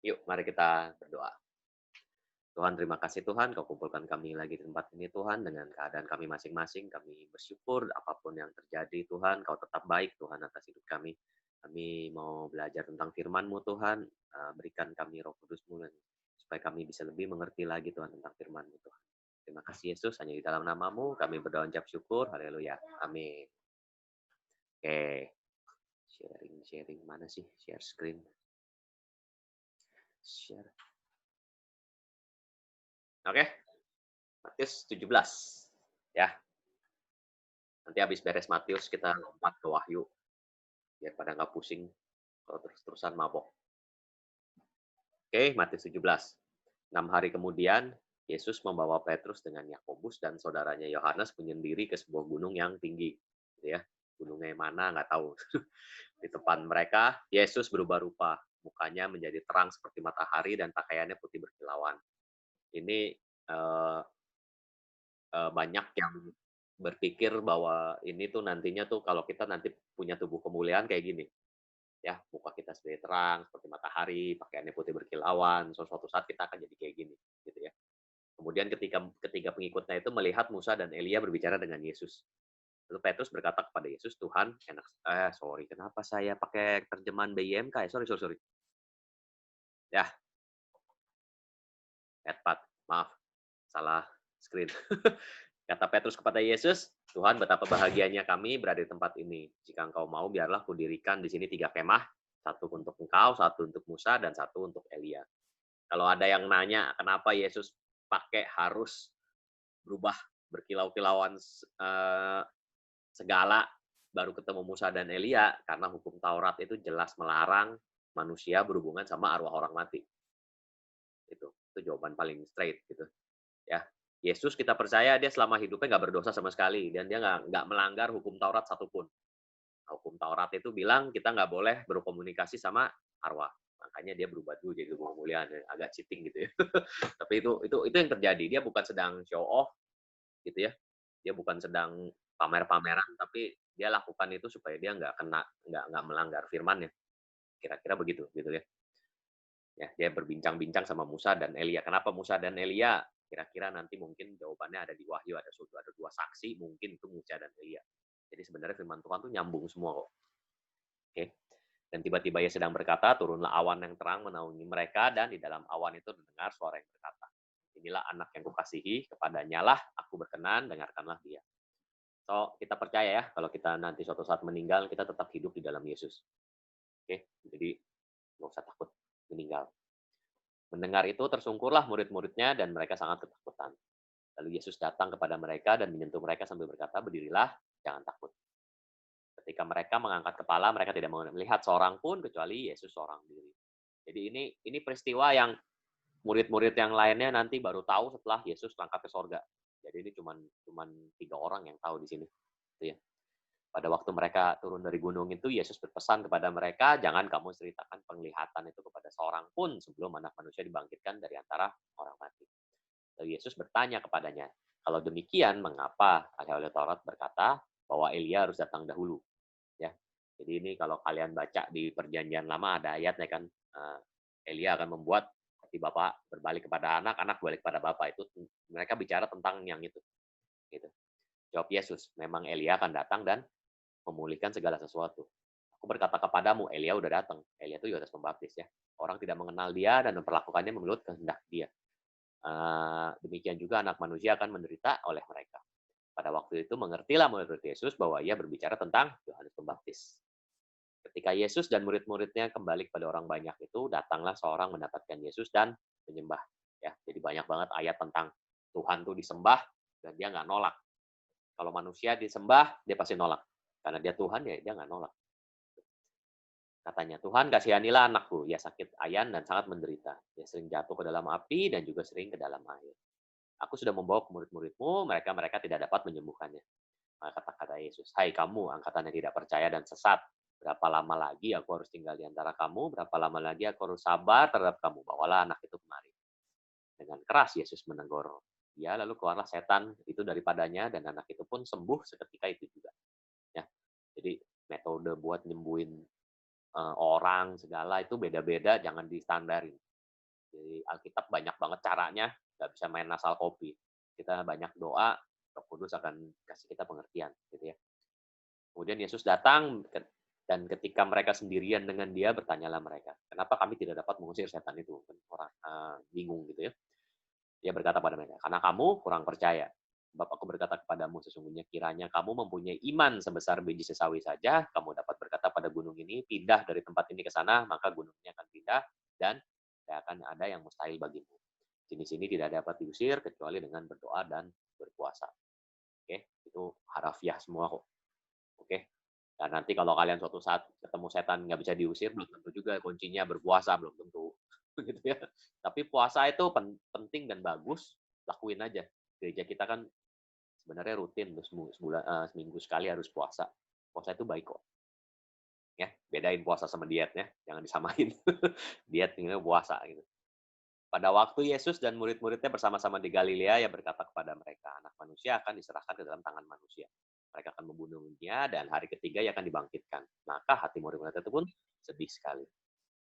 Yuk, mari kita berdoa. Tuhan, terima kasih Tuhan, Kau kumpulkan kami lagi di tempat ini Tuhan, dengan keadaan kami masing-masing. Kami bersyukur apapun yang terjadi Tuhan, Kau tetap baik Tuhan atas hidup kami. Kami mau belajar tentang firman-Mu Tuhan, berikan kami Roh Kudus-Mu supaya kami bisa lebih mengerti lagi Tuhan tentang firman-Mu Tuhan. Terima kasih Yesus, hanya di dalam nama-Mu kami berdoa ucap syukur. Haleluya. Amin. Oke, sharing-sharing mana sih? Share screen. Share. Oke, Matius 17. Ya, nanti habis beres Matius kita lompat ke Wahyu, biar pada nggak pusing kalau terus-terusan mabok. Oke, Matius 17. 6 hari kemudian, Yesus membawa Petrus dengan Yakobus dan saudaranya Yohanes menyendiri ke sebuah gunung yang tinggi. Gitu ya. Gunungnya mana nggak tahu. Di depan mereka, Yesus berubah rupa. Mukanya menjadi terang seperti matahari dan pakaiannya putih berkilauan. Ini eh, banyak yang berpikir bahwa ini tuh nantinya tuh kalau kita nanti punya tubuh kemuliaan kayak gini, ya muka kita sebagai terang seperti matahari, pakaiannya putih berkilauan, suatu saat kita akan jadi kayak gini, gitu ya. Kemudian ketika ketiga pengikutnya itu melihat Musa dan Elia berbicara dengan Yesus. Lalu Petrus berkata kepada Yesus, Tuhan, sorry, kenapa saya pakai terjemahan BIMK ya? Sorry, sorry, sorry. Ya, Edpad, maaf, salah screen. Kata Petrus kepada Yesus, Tuhan, betapa bahagianya kami berada di tempat ini. Jika engkau mau, biarlah kudirikan di sini 3 kemah, satu untuk engkau, satu untuk Musa, dan satu untuk Elia. Kalau ada yang nanya kenapa Yesus pakai harus berubah berkilau-kilauan segala baru ketemu Musa dan Elia, karena hukum Taurat itu jelas melarang manusia berhubungan sama arwah orang mati. Itu jawaban paling straight gitu. Ya, Yesus kita percaya dia selama hidupnya nggak berdosa sama sekali dan dia nggak melanggar hukum Taurat satupun. Hukum Taurat itu bilang kita nggak boleh berkomunikasi sama arwah. Makanya dia berubah dulu jadi tubuh kemuliaan, agak cheating gitu ya. Tapi itu yang terjadi. Dia bukan sedang show off gitu ya. Dia bukan sedang pamer-pameran, tapi dia lakukan itu supaya dia nggak kena, nggak melanggar firman-Nya. Kira-kira begitu gitu ya. Ya, dia berbincang-bincang sama Musa dan Elia. Kenapa Musa dan Elia? Kira-kira nanti mungkin jawabannya ada di Wahyu, ada dua saksi, mungkin itu Musa dan Elia. Jadi sebenarnya firman Tuhan tuh nyambung semua kok. Oke. Dan tiba-tiba ia sedang berkata, turunlah awan yang terang menaungi mereka, dan di dalam awan itu terdengar suara yang berkata, inilah anak yang kukasihi, kepadanya lah aku berkenan, dengarkanlah dia. So, kita percaya ya, kalau kita nanti suatu saat meninggal, kita tetap hidup di dalam Yesus. Oke, jadi nggak usah takut meninggal. Mendengar itu tersungkurlah murid-muridnya dan mereka sangat ketakutan. Lalu Yesus datang kepada mereka dan menyentuh mereka sambil berkata, berdirilah, jangan takut. Ketika mereka mengangkat kepala, mereka tidak melihat seorang pun kecuali Yesus seorang diri. Jadi ini peristiwa yang murid-murid yang lainnya nanti baru tahu setelah Yesus berangkat ke sorga. Jadi ini cuman 3 orang yang tahu di sini. Gitu ya. Pada waktu mereka turun dari gunung itu, Yesus berpesan kepada mereka, jangan kamu ceritakan penglihatan itu kepada seorang pun sebelum anak manusia dibangkitkan dari antara orang mati. Lalu Yesus bertanya kepadanya, kalau demikian, mengapa ahli Taurat berkata bahwa Elia harus datang dahulu? Ya, jadi ini kalau kalian baca di Perjanjian Lama ada ayatnya kan, Elia akan membuat hati bapak berbalik kepada anak, anak balik kepada bapak. Itu mereka bicara tentang yang itu. Gitu. Jawab Yesus, memang Elia akan datang dan memulihkan segala sesuatu. Aku berkata kepadamu, Elia udah datang. Elia itu Yohanes Pembaptis ya. Orang tidak mengenal dia dan memperlakukannya menurut kehendak dia. Demikian juga anak manusia akan menderita oleh mereka. Pada waktu itu mengertilah murid Yesus bahwa ia berbicara tentang Yohanes Pembaptis. Ketika Yesus dan murid-muridnya kembali kepada orang banyak itu, datanglah seorang mendapatkan Yesus dan menyembah. Ya, jadi banyak banget ayat tentang Tuhan tuh disembah dan dia nggak nolak. Kalau manusia disembah, dia pasti nolak. Karena dia Tuhan, ya dia nggak nolak. Katanya, Tuhan kasihanilah anakku, ia sakit ayan dan sangat menderita. Dia sering jatuh ke dalam api dan juga sering ke dalam air. Aku sudah membawa ke murid-muridmu, mereka tidak dapat menyembuhkannya. Maka kata Yesus, hai kamu, angkatan yang tidak percaya dan sesat. Berapa lama lagi aku harus tinggal di antara kamu, berapa lama lagi aku harus sabar terhadap kamu. Bawalah anak itu kemari. Dengan keras Yesus menegur dia, lalu keluarlah setan itu daripadanya, dan anak itu pun sembuh seketika itu juga. Ya, jadi metode buat nyembuhin orang segala itu beda-beda, jangan distandarin. Di Alkitab banyak banget caranya, nggak bisa main asal copy. Kita banyak doa, Roh Kudus akan kasih kita pengertian, gitu ya. Kemudian Yesus datang dan ketika mereka sendirian dengan dia, bertanyalah mereka, "Kenapa kami tidak dapat mengusir setan itu?" Kan orang bingung gitu ya. Dia berkata pada mereka, "Karena kamu kurang percaya. Sebab aku berkata kepadamu, sesungguhnya kiranya kamu mempunyai iman sebesar biji sesawi saja, kamu dapat berkata pada gunung ini, pindah dari tempat ini ke sana, maka gunungnya akan pindah, dan tidak akan ada yang mustahil bagimu. Jenis ini tidak dapat diusir kecuali dengan berdoa dan berpuasa." Oke, itu harafiah semua kok. Oke. Dan nanti kalau kalian suatu saat ketemu setan nggak bisa diusir, belum tentu juga kuncinya berpuasa, belum tentu. Gitu ya. Tapi puasa itu penting dan bagus, lakuin aja. Gereja kita kan sebenarnya rutin tuh seminggu sekali harus puasa. Puasa itu baik kok. Ya, bedain puasa sama diet ya, jangan disamain. Diet ini puasa gitu. Pada waktu Yesus dan murid-muridnya bersama-sama di Galilea, ia berkata kepada mereka, "Anak manusia akan diserahkan ke dalam tangan manusia. Mereka akan membunuhnya dan hari ketiga ia akan dibangkitkan." Maka hati murid-murid itu pun sedih sekali.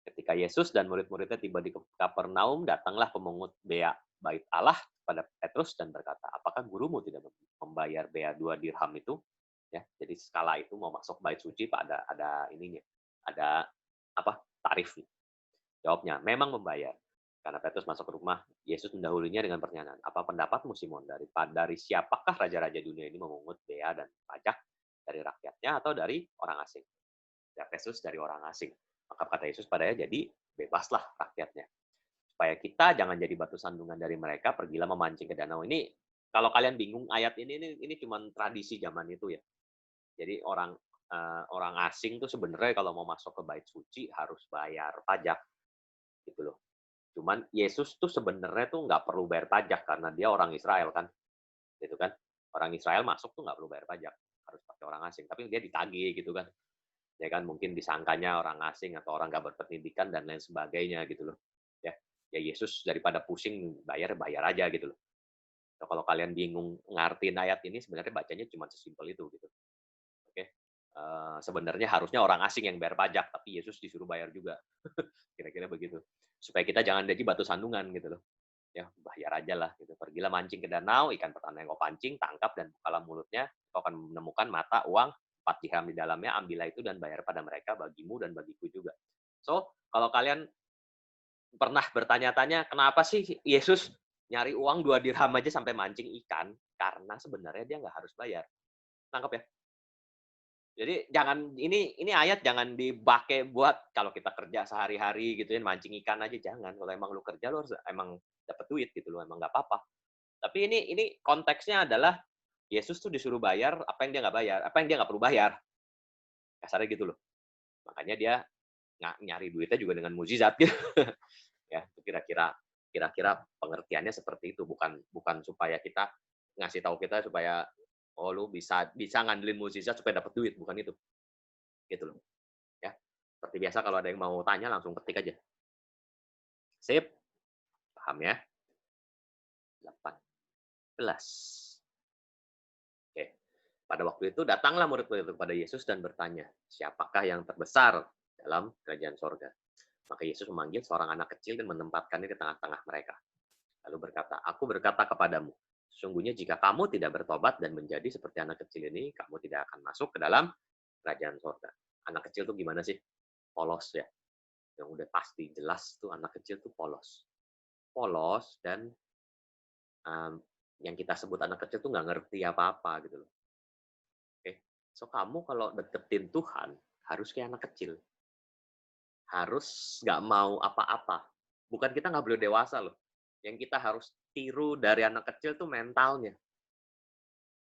Ketika Yesus dan murid-muridnya tiba di Kapernaum, datanglah pemungut bea bait Allah pada Petrus dan berkata, "Apakah gurumu tidak membayar bea 2 dirham itu?" Ya, jadi skala itu mau masuk bait suci Pak ada ininya, ada apa? Tarifnya. Jawabnya, "Memang membayar." Karena Petrus masuk ke rumah, Yesus mendahulunya dengan pertanyaan, "Apa pendapatmu Simon, dari siapakah raja-raja dunia ini memungut bea dan pajak? Dari rakyatnya atau dari orang asing?" Ya, Petrus dari orang asing. Maka kata Yesus padanya, "Jadi bebaslah rakyatnya. Supaya kita jangan jadi batu sandungan dari mereka, pergilah memancing ke danau." Ini kalau kalian bingung ayat ini cuma tradisi zaman itu ya. Jadi orang asing tuh sebenarnya kalau mau masuk ke bait suci harus bayar pajak gitu loh. Cuman Yesus tuh sebenarnya tuh nggak perlu bayar pajak karena dia orang Israel kan, gitu kan. Orang Israel masuk tuh nggak perlu bayar pajak, harus pakai orang asing. Tapi dia ditagih gitu kan, ya kan mungkin disangkanya orang asing atau orang nggak berpendidikan dan lain sebagainya gitu loh. Ya, ya Yesus daripada pusing bayar bayar aja gitu loh. So, kalau kalian bingung ngartiin ayat ini sebenarnya bacanya cuma sesimpel itu gitu. Oke. Sebenarnya harusnya orang asing yang bayar pajak, tapi Yesus disuruh bayar juga. Kira-kira begitu. Supaya kita jangan jadi batu sandungan gitu loh. Ya, bayar aja lah gitu. Pergilah mancing ke danau, ikan pertama yang kau pancing, tangkap dan bukalah mulutnya, kau akan menemukan mata uang 4 dirham di dalamnya, ambillah itu dan bayar pada mereka, bagimu dan bagiku juga. So, kalau kalian pernah bertanya-tanya, kenapa sih Yesus nyari uang 2 dirham aja sampai mancing ikan? Karena sebenarnya dia nggak harus bayar. Tangkap ya? Jadi jangan ini ayat jangan dipakai buat kalau kita kerja sehari-hari gitu ya, mancing ikan aja jangan. Kalau emang lu kerja lu harus emang dapat duit gitu loh, emang nggak apa-apa. Tapi ini konteksnya adalah Yesus tuh disuruh bayar apa yang dia nggak bayar, apa yang dia nggak perlu bayar. Kasarnya gitu loh. Makanya dia nyari duitnya juga dengan mukjizat gitu. Ya, itu kira-kira pengertiannya seperti itu, bukan bukan supaya kita ngasih tahu kita supaya oh lu bisa bisa ngandelin mukjizat supaya dapat duit, bukan itu. Gitu loh. Ya. Seperti biasa kalau ada yang mau tanya langsung ketik aja. Sip, paham ya? 18. Oke. Pada waktu itu datanglah murid-murid itu kepada Yesus dan bertanya, "Siapakah yang terbesar dalam kerajaan sorga?" Maka Yesus memanggil seorang anak kecil dan menempatkannya di tengah-tengah mereka. Lalu berkata, "Aku berkata kepadamu, sesungguhnya jika kamu tidak bertobat dan menjadi seperti anak kecil ini, kamu tidak akan masuk ke dalam kerajaan sorga." Anak kecil tuh gimana sih? Polos ya. Yang udah pasti jelas tuh anak kecil tuh polos. Polos dan yang kita sebut anak kecil tuh nggak ngerti apa-apa gitu loh. Oke. So kamu kalau deketin Tuhan harus kayak anak kecil. Harus nggak mau apa-apa. Bukan kita nggak boleh dewasa loh. Yang kita harus tiru dari anak kecil tuh mentalnya.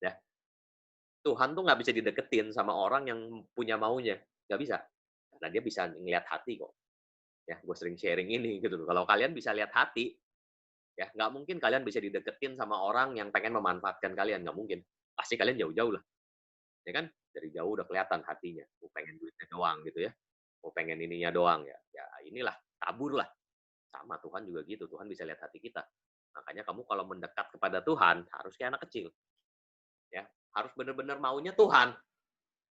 Ya. Tuhan tuh nggak bisa dideketin sama orang yang punya maunya. Nggak bisa. Karena dia bisa ngeliat hati kok. Ya, gue sering sharing ini gitu loh. Kalau kalian bisa lihat hati, ya nggak mungkin kalian bisa dideketin sama orang yang pengen memanfaatkan kalian. Nggak mungkin. Pasti kalian jauh-jauh lah. Ya kan? Dari jauh udah kelihatan hatinya. Mau pengen duitnya doang gitu ya. Mau pengen ininya doang ya. Ya inilah, kabur lah. Sama Tuhan juga gitu. Tuhan bisa lihat hati kita. Makanya kamu kalau mendekat kepada Tuhan harus kayak anak kecil. Ya, harus benar-benar maunya Tuhan.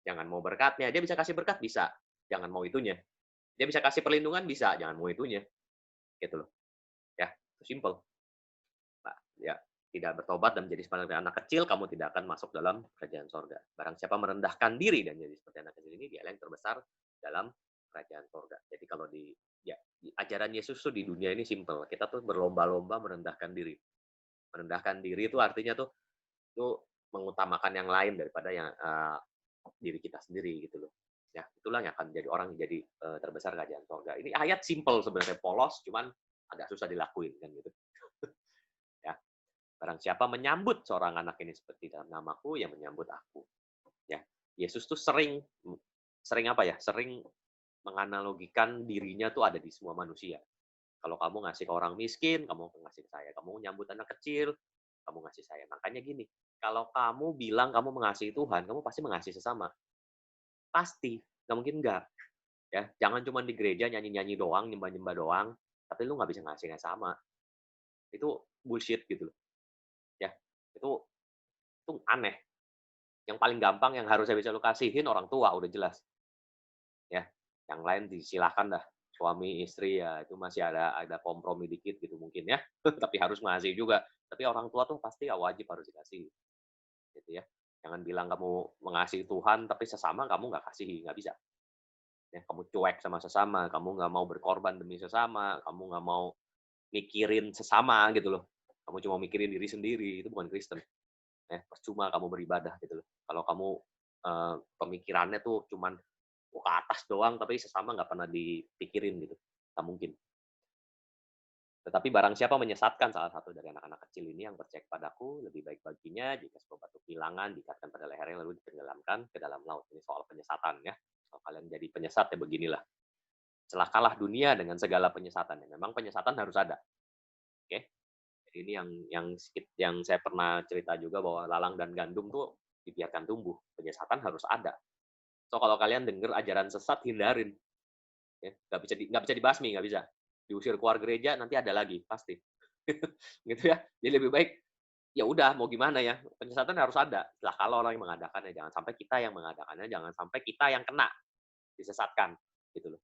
Jangan mau berkatnya. Dia bisa kasih berkat bisa. Jangan mau itunya. Dia bisa kasih perlindungan bisa. Jangan mau itunya. Gitu loh. Itu simple. Nah, ya, tidak bertobat dan menjadi seperti anak kecil, kamu tidak akan masuk dalam kerajaan sorga. Barang siapa merendahkan diri dan jadi seperti anak kecil ini, dialah yang terbesar dalam kerajaan sorga. Jadi kalau ajaran Yesus tuh di dunia ini simple. Kita tuh berlomba-lomba merendahkan diri. Merendahkan diri itu artinya tuh mengutamakan yang lain daripada yang diri kita sendiri gitu loh. Ya, itulah yang akan jadi orang yang jadi terbesar kerajaan sorga. Ini ayat simple sebenarnya, polos, cuman agak susah dilakuin kan gitu. Ya, barang siapa menyambut seorang anak ini seperti dalam namaku, yang menyambut aku. Ya, Yesus tuh sering apa ya? Sering menganalogikan dirinya tuh ada di semua manusia. Kalau kamu ngasih ke orang miskin, kamu ngasih ke saya. Kamu nyambut anak kecil, kamu ngasih saya. Makanya gini, kalau kamu bilang kamu mengasihi Tuhan, kamu pasti mengasihi sesama. Pasti, nggak mungkin enggak. Ya, jangan cuma di gereja nyanyi-nyanyi doang, nyembah-nyembah doang, tapi lu nggak bisa ngasih yang sama. Itu bullshit gitu loh. Ya, itu aneh. Yang paling gampang yang harusnya bisa lu kasihin orang tua, udah jelas. Ya, yang lain disilahkan dah. Suami, istri ya itu masih ada kompromi dikit gitu mungkin ya. Tapi harus mengasihi juga. Tapi orang tua tuh pasti ya wajib harus dikasih. Gitu ya. Jangan bilang kamu mengasihi Tuhan tapi sesama kamu nggak kasihi, nggak bisa. Ya, kamu cuek sama sesama, kamu nggak mau berkorban demi sesama, kamu nggak mau mikirin sesama gitu loh. Kamu cuma mikirin diri sendiri, itu bukan Kristen. Ya, percuma kamu beribadah gitu loh. Kalau kamu pemikirannya tuh cuman ke atas doang, tapi sesama nggak pernah dipikirin gitu. Nggak mungkin. Tetapi barang siapa menyesatkan salah satu dari anak-anak kecil ini yang percaya kepadaku, lebih baik baginya jika sebuah batu kilangan diikatkan pada lehernya lalu ditenggelamkan ke dalam laut. Ini soal penyesatan ya. Kalau kalian jadi penyesat ya beginilah. Celakalah dunia dengan segala penyesatan. Memang penyesatan harus ada. Oke. Jadi ini yang saya pernah cerita juga bahwa lalang dan gandum tuh dibiarkan tumbuh. Penyesatan harus ada. So kalau kalian dengar ajaran sesat, hindarin. Ya, nggak bisa dibasmi, nggak bisa. Diusir keluar gereja, nanti ada lagi, pasti. Gitu ya. Jadi lebih baik, ya udah mau gimana ya, penyesatan harus ada. Lah kalau orang yang mengadakannya, jangan sampai kita yang mengadakannya, jangan sampai kita yang kena, disesatkan. Gitu loh.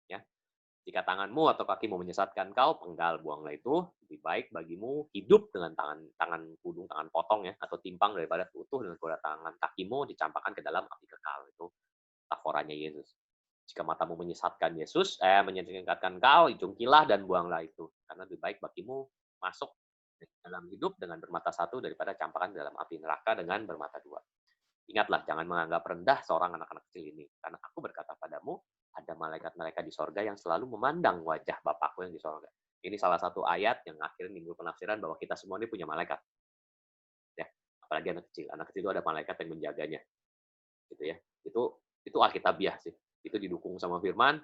Ya. Jika tanganmu atau kakimu menyesatkan kau, penggal, buanglah itu. Lebih baik bagimu hidup dengan tangan pudung, tangan potong ya, atau timpang daripada utuh dengan kedua tangan kakimu dicampakkan ke dalam api kekal. Itu metaforanya Yesus. Jika matamu menyesatkan kau, jungkilah dan buanglah itu. Karena lebih baik bagimu masuk dalam hidup dengan bermata satu daripada campakan dalam api neraka dengan bermata dua. Ingatlah, jangan menganggap rendah seorang anak-anak kecil ini. Karena aku berkata padamu, ada malaikat-malaikat di sorga yang selalu memandang wajah Bapakku yang di sorga. Ini salah satu ayat yang akhirnya timbul penafsiran bahwa kita semua ini punya malaikat. Ya, apalagi anak kecil. Anak kecil itu ada malaikat yang menjaganya. Gitu ya. Itu alkitabiah sih. Itu didukung sama firman.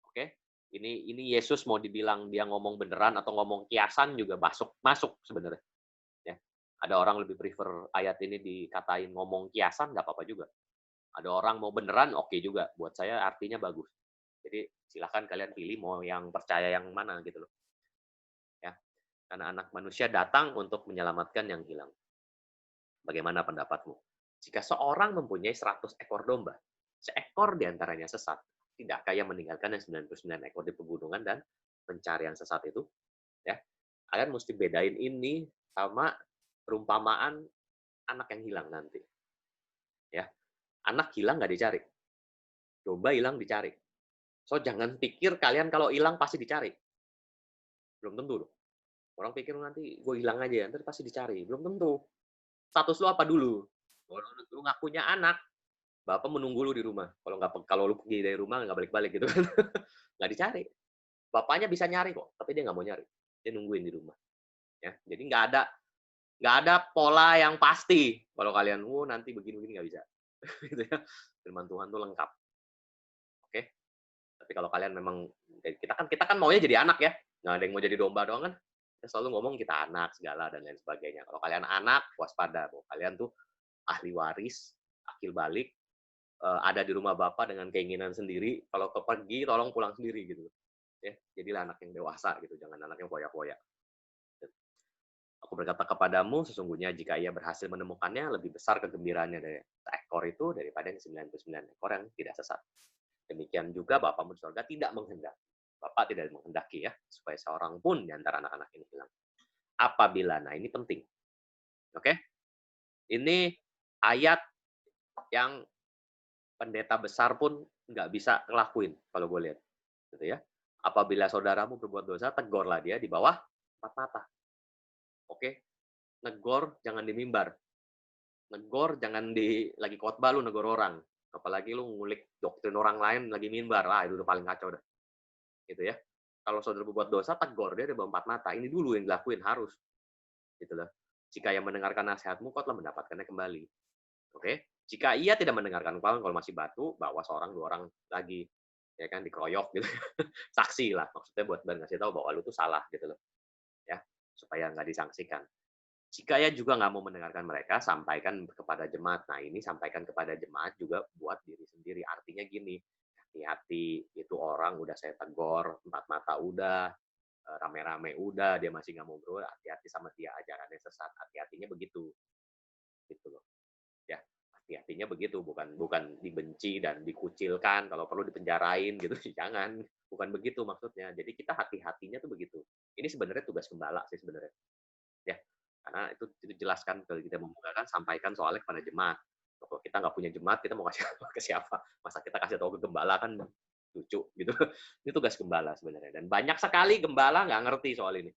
Oke. Ini Yesus mau dibilang dia ngomong beneran atau ngomong kiasan juga masuk sebenarnya. Ya. Ada orang lebih prefer ayat ini dikatain ngomong kiasan, nggak apa-apa juga. Ada orang mau beneran, oke juga. Buat saya artinya bagus. Jadi silahkan kalian pilih mau yang percaya yang mana gitu loh. Ya. Karena anak manusia datang untuk menyelamatkan yang hilang. Bagaimana pendapatmu? Jika seorang mempunyai 100 ekor domba, seekor diantaranya sesat, tidakkah ia meninggalkan yang 99 ekor di pegunungan dan mencari yang sesat itu? Ya, kalian mesti bedain ini sama perumpamaan anak yang hilang nanti. Ya, anak hilang nggak dicari, domba hilang dicari. So jangan pikir kalian kalau hilang pasti dicari. Belum tentu loh. Orang pikir nanti gue hilang aja, nanti pasti dicari. Belum tentu. Status lu apa dulu? Kalau lu ngakunya anak, bapak menunggu lu di rumah. Kalau lu pergi dari rumah nggak balik-balik gitu kan, nggak dicari. Bapaknya bisa nyari kok, tapi dia nggak mau nyari. Dia nungguin di rumah. Ya, jadi nggak ada pola yang pasti. Kalau kalian, nanti begini-begini nggak bisa. Gitu ya. Firman Tuhan tuh lengkap. Oke. Tapi kalau kalian memang kita kan maunya jadi anak ya. Nggak ada yang mau jadi domba doang kan. Kita selalu ngomong kita anak segala dan lain sebagainya. Kalau kalian anak, waspada. Kalian tuh ahli waris, akil balik, ada di rumah bapak dengan keinginan sendiri. Kalau pergi, tolong pulang sendiri gitu. Ya, jadilah anak yang dewasa gitu, jangan anak yang foya-foya. Aku berkata kepadamu, sesungguhnya jika ia berhasil menemukannya, lebih besar kegembiraannya dari seekor itu daripada yang 99 ekor yang tidak sesat. Demikian juga Bapakmu di surga tidak menghendaki. Bapak tidak menghendaki ya, supaya seorang pun di antara anak-anak ini hilang. apabila, nah ini penting, oke? Ini ayat yang pendeta besar pun nggak bisa ngelakuin kalau gue lihat, gitu ya. Apabila saudaramu berbuat dosa, tegurlah dia di bawah 4 mata, oke? Negor jangan di mimbar, negor jangan lagi khotbah lu negor orang, apalagi lu ngulik doktrin orang lain lagi mimbar, itu udah paling kacau dah, gitu ya. Kalau saudara berbuat dosa, tegur dia di bawah 4 mata, ini dulu yang dilakuin harus, gitu loh. Jika yang mendengarkan nasihatmu, kau telah mendapatkannya kembali, oke? Jika ia tidak mendengarkan kau, kalau masih batu, bawa seorang, 2 orang lagi, ya kan, dikeroyok gitu. Saksi lah, maksudnya buat ngasih tahu bahwa lu tuh salah gitu loh, ya, supaya nggak disangsikan. Jika ia juga nggak mau mendengarkan mereka, sampaikan kepada jemaat. Nah, ini sampaikan kepada jemaat juga buat diri sendiri. Artinya gini, hati-hati, itu orang udah saya tegur, 4 mata udah, rame-rame udah, dia masih nggak mau berubah, hati-hati sama dia, ajarannya sesat. Hati-hatinya begitu, gitu loh. Ya, hati-hatinya begitu, bukan bukan dibenci dan dikucilkan, kalau perlu dipenjarain gitu, jangan. Bukan begitu maksudnya. Jadi kita hati-hatinya tuh begitu. Ini sebenarnya tugas gembala sih sebenarnya. Ya, karena itu jelaskan kalau kita membukakan, sampaikan soalnya kepada jemaat. Kalau kita nggak punya jemaat, kita mau kasih ke siapa? Masa kita kasih tahu ke gembala, kan lucu gitu. Ini tugas gembala sebenarnya. Dan banyak sekali gembala nggak ngerti soal ini.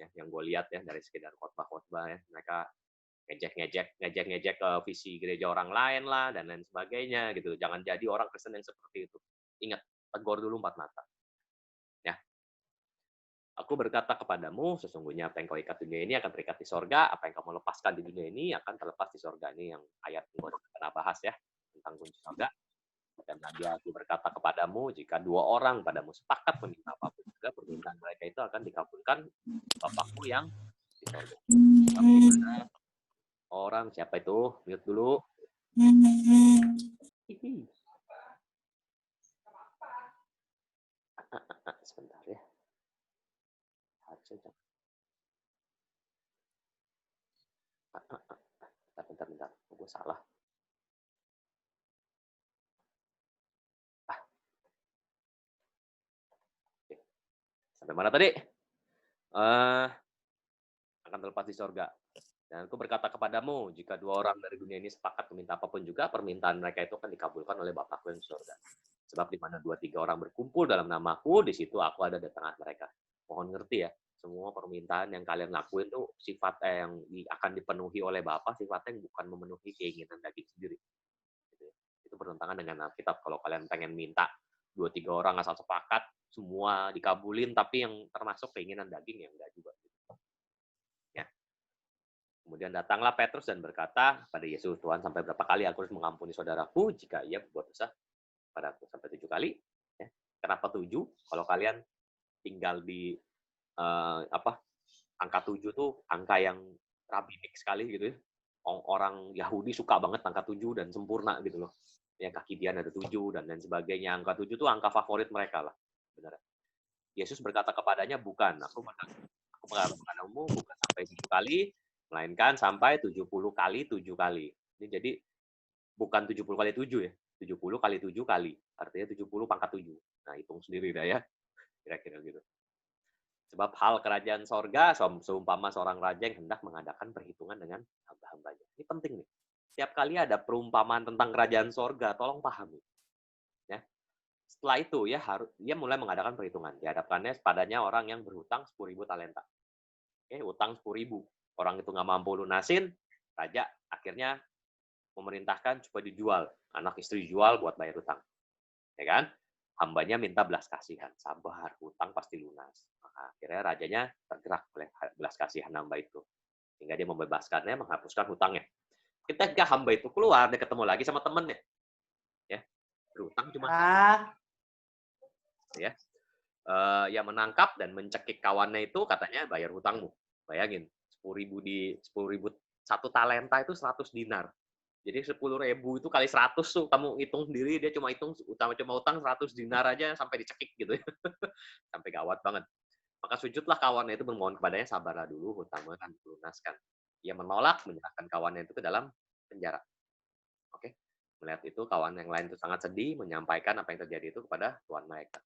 Ya, yang gue lihat ya dari sekedar khotbah-khotbah ya, mereka ngejek-ngejek ke visi gereja orang lain lah dan lain sebagainya gitu. Jangan jadi orang Kristen yang seperti itu. Ingat, tegur dulu 4 mata. Ya, aku berkata kepadamu, sesungguhnya apa yang kau ikat di dunia ini akan terikat di sorga, apa yang kamu lepaskan di dunia ini akan terlepas di sorga. Ini yang ayat yang gue pernah bahas ya, tentang kunci sorga. Dan lagi aku berkata kepadamu, jika 2 orang padamu sepakat meminta apapun juga, permintaan mereka itu akan dikabulkan Bapakku yang di sorga. Tapi mana orang, siapa itu? Mute dulu. Hihi. Sebentar ya. Bentar. Gue salah. Oke. Sampai mana tadi? Akan terlepas di sorga. Dan aku berkata kepadamu, jika 2 orang dari dunia ini sepakat meminta apapun juga, permintaan mereka itu akan dikabulkan oleh Bapakku yang di sorga. Sebab di mana 2-3 orang berkumpul dalam namaku, di situ aku ada di tengah mereka. Mohon ngerti ya, semua permintaan yang kalian lakuin tuh yang akan dipenuhi oleh Bapa, sifatnya yang bukan memenuhi keinginan daging sendiri. Gitu ya. Itu bertentangan dengan Alkitab. Kalau kalian pengen minta 2-3 orang asal sepakat, semua dikabulin, tapi yang termasuk keinginan daging yang enggak juga. Ya. Kemudian datanglah Petrus dan berkata pada Yesus, Tuhan, sampai berapa kali aku harus mengampuni saudaraku jika ia berbuat dosa padaku? Sampai 7 kali. Ya. Kenapa 7? Kalau kalian tinggal di angka 7 tuh angka yang rabbinik sekali gitu ya. Orang Yahudi suka banget angka 7 dan sempurna gitu loh. Ya, kaki Dian ada 7 dan lain sebagainya. Angka 7 tuh angka favorit mereka lah. Benar. Yesus berkata kepadanya, bukan. Aku mengatakan kepadamu bukan sampai 7 kali, melainkan sampai 70 kali 7 kali. Ini jadi bukan 70 kali 7 ya. 70 kali 7 kali. Artinya 70 pangkat 7. Nah, hitung sendiri dah ya. Kira-kira gitu. Sebab hal kerajaan sorga, seumpama seorang raja yang hendak mengadakan perhitungan dengan hamba-hambanya. Ini penting nih. Setiap kali ada perumpamaan tentang kerajaan sorga, tolong pahami. Ya. Setelah itu dia mulai mengadakan perhitungan. Dihadapkannya padanya orang yang berhutang 10.000 talenta. Oke, utang 10.000. Orang itu nggak mampu lunasin, raja akhirnya memerintahkan supaya dijual. Anak istri jual buat bayar utang. Ya kan? Hambanya minta belas kasihan. Sabar, hutang pasti lunas. Maka akhirnya rajanya tergerak oleh belas kasihan hamba itu. Sehingga dia membebaskannya, menghapuskan hutangnya. Ketika hamba itu keluar, dia ketemu lagi sama temennya. Ya, berhutang cuma ya. Yang menangkap dan mencekik kawannya itu katanya bayar hutangmu. Bayangin, 10.000 1 talenta itu 100 dinar. Jadi 10.000 itu kali 100 tuh kamu hitung sendiri, dia cuma utang 100 dinar aja sampai dicekik gitu ya. Sampai gawat banget. Maka sujudlah kawannya itu bermohon kepadanya, sabarlah dulu, hutangmu akan dilunaskan. Ia menolak, menyerahkan kawannya itu ke dalam penjara. Oke. Melihat itu, kawan yang lain itu sangat sedih, menyampaikan apa yang terjadi itu kepada tuan mereka.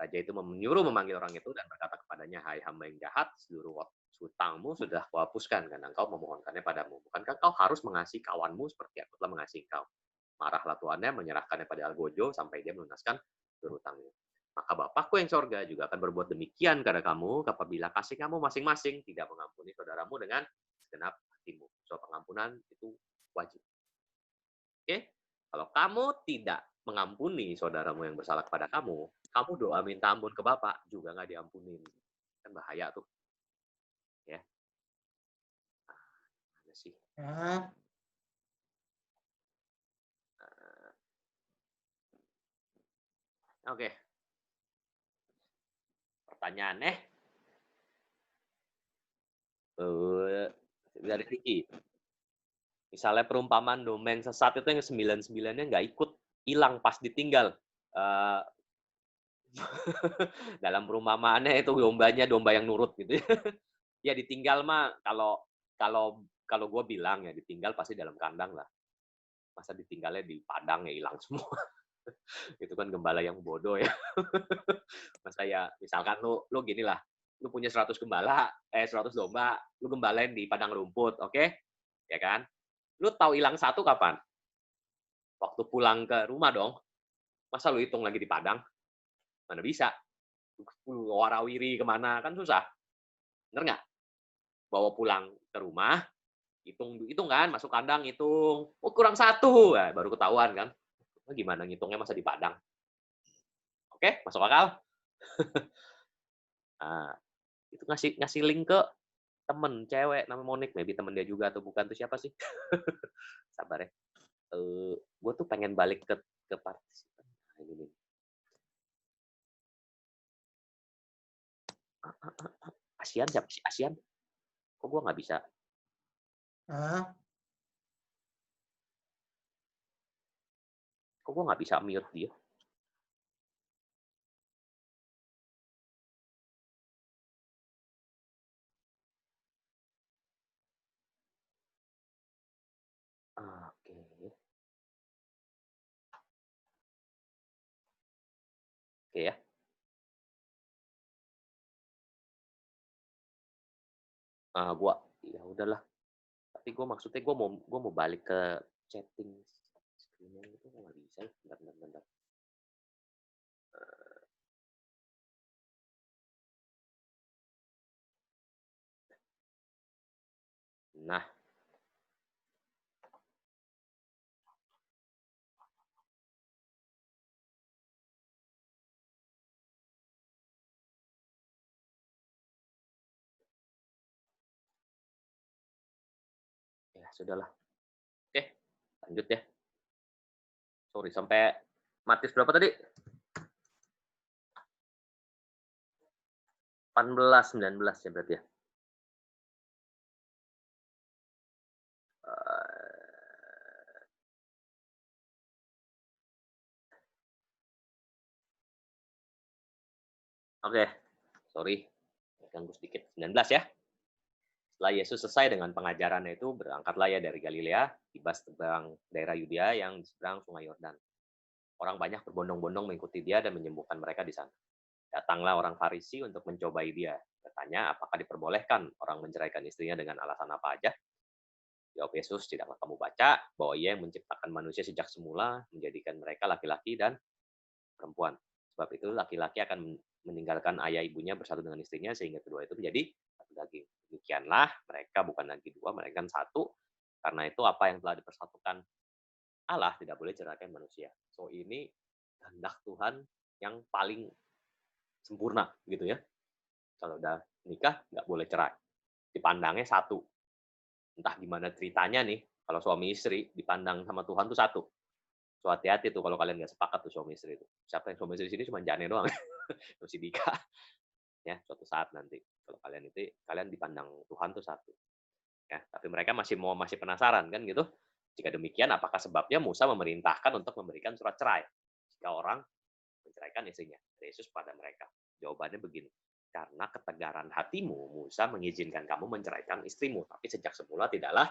Raja itu menyuruh memanggil orang itu dan berkata kepada adanya hai hamba yang jahat, seluruh hutangmu sudah kuhapuskan karena engkau memohonkannya padamu. Bukankah kau harus mengasihi kawanmu seperti aku telah mengasihi engkau? Marahlah tuannya, menyerahkannya pada algojo sampai dia melunaskan seluruh hutangnya. Maka Bapakku yang sorga juga akan berbuat demikian kepada kamu apabila kasih kamu masing-masing tidak mengampuni saudaramu dengan segenap hatimu. So, pengampunan itu wajib. Oke? Kalau kamu tidak mengampuni saudaramu yang bersalah kepada kamu, kamu doa minta ampun ke Bapak juga nggak diampunin. Kan bahaya tuh. Ya. Mana sih? Oke. Pertanyaannya dari Ricky. Misalnya perumpamaan domba yang sesat itu yang 99-nya nggak ikut, hilang pas ditinggal. Dalam perumpamaannya itu dombanya domba yang nurut gitu ya. Ya ditinggal mah kalau gue bilang ya ditinggal pasti dalam kandang lah. Masa ditinggalnya di padang ya hilang semua. Itu kan gembala yang bodoh ya. Masa ya misalkan lu gini lah, lu punya 100 domba, lu gembalain di padang rumput, oke? Ya kan? Lu tahu hilang satu kapan? Waktu pulang ke rumah dong. Masa lu hitung lagi di padang? Mana bisa? Warawiri kemana kan susah. Bener nggak? Bawa pulang ke rumah, hitung kan, masuk kandang hitung, oh kurang satu, nah, baru ketahuan kan. Nah, gimana ngitungnya masa di padang? Oke, masuk akal? Nah, itu ngasih link ke temen cewek namanya Monik, maybe temen dia juga atau bukan tuh siapa sih? Sabar ya. Gue tuh pengen balik ke partisipan. Nah, ini nih. ASEAN siapa sih? ASEAN? Kok gue nggak bisa? Kok gue nggak bisa mute dia? Oke. Oke ya. Gua ya udahlah. Tapi gue maksudnya gue mau balik ke chatting screen itu nggak bisa. Bentar. Nah, ya sudahlah. Oke, lanjut ya. Sorry, sampai Matius berapa tadi? 18, 19 ya berarti ya. Oke, sorry. Ganggu sedikit. 19 ya. Setelah Yesus selesai dengan pengajarannya itu, berangkatlah ya dari Galilea, tiba seberang daerah Yudea yang di seberang sungai Yordan. Orang banyak berbondong-bondong mengikuti dia dan menyembuhkan mereka di sana. Datanglah orang Farisi untuk mencobai dia. Bertanya, apakah diperbolehkan orang menceraikan istrinya dengan alasan apa aja? Jawab Yesus, tidaklah kamu baca bahwa ia yang menciptakan manusia sejak semula, menjadikan mereka laki-laki dan perempuan. Sebab itu laki-laki akan meninggalkan ayah ibunya bersatu dengan istrinya sehingga kedua itu menjadi satu daging. Demikianlah mereka bukan lagi dua, mereka satu. Karena itu apa yang telah dipersatukan Allah tidak boleh ceraikan manusia. So ini kehendak Tuhan yang paling sempurna gitu ya. Kalau udah nikah nggak boleh cerai. Dipandangnya satu. Entah gimana ceritanya nih, kalau suami istri dipandang sama Tuhan tuh satu. So hati-hati tuh kalau kalian nggak sepakat tuh suami istri itu. Siapa yang suami istri di sini cuma Jane doang. Terus si Dika. Ya, suatu saat nanti kalau kalian dipandang Tuhan tuh satu. Ya, tapi mereka masih penasaran kan gitu. Jika demikian, apakah sebabnya Musa memerintahkan untuk memberikan surat cerai jika orang menceraikan istrinya? Yesus pada mereka. Jawabannya begini. Karena ketegaran hatimu, Musa mengizinkan kamu menceraikan istrimu. Tapi sejak semula tidaklah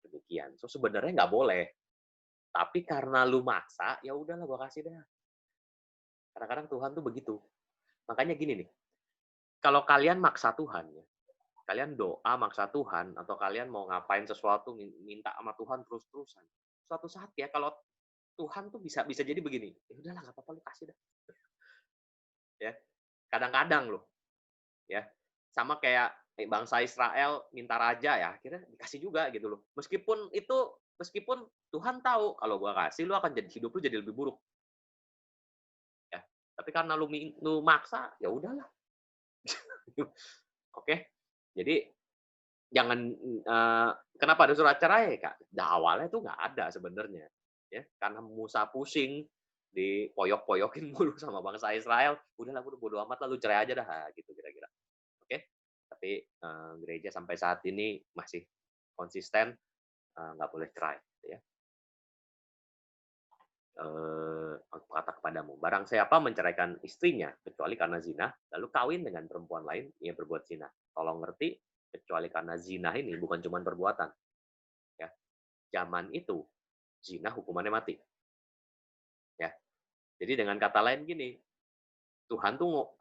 demikian. So sebenarnya nggak boleh. Tapi karena lu maksa, ya udahlah gua kasih deh. Kadang-kadang Tuhan tuh begitu. Makanya gini nih. kalau kalian maksa Tuhan ya, kalian doa maksa Tuhan atau kalian mau ngapain sesuatu minta sama Tuhan terus-terusan. Suatu saat ya kalau Tuhan tuh bisa bisa jadi begini, ya udahlah nggak apa-apa lu kasih dah, ya. Kadang-kadang loh, ya. Sama kayak bangsa Israel minta raja ya, akhirnya dikasih juga gitu loh. Meskipun Tuhan tahu kalau gua kasih lu akan jadi hidup lu jadi lebih buruk, ya. Tapi karena lu maksa, ya udahlah. Oke. Jadi jangan, kenapa ada surat cerai, Kak? Awalnya tuh nggak ada sebenarnya, ya. Karena Musa pusing, dipoyok-poyokin mulu sama bangsa Israel, "Udahlah udah bodo amat lah, lu cerai aja dah," gitu kira-kira. Oke. Tapi, gereja sampai saat ini masih konsisten, nggak boleh cerai, gitu ya. Aku kata kepadamu, barang siapa menceraikan istrinya kecuali karena zina, lalu kawin dengan perempuan lain, ia berbuat zina. Tolong ngerti, kecuali karena zina ini bukan cuma perbuatan, ya. Zaman itu, zina hukumannya mati, ya. Jadi dengan kata lain gini, Tuhan tuh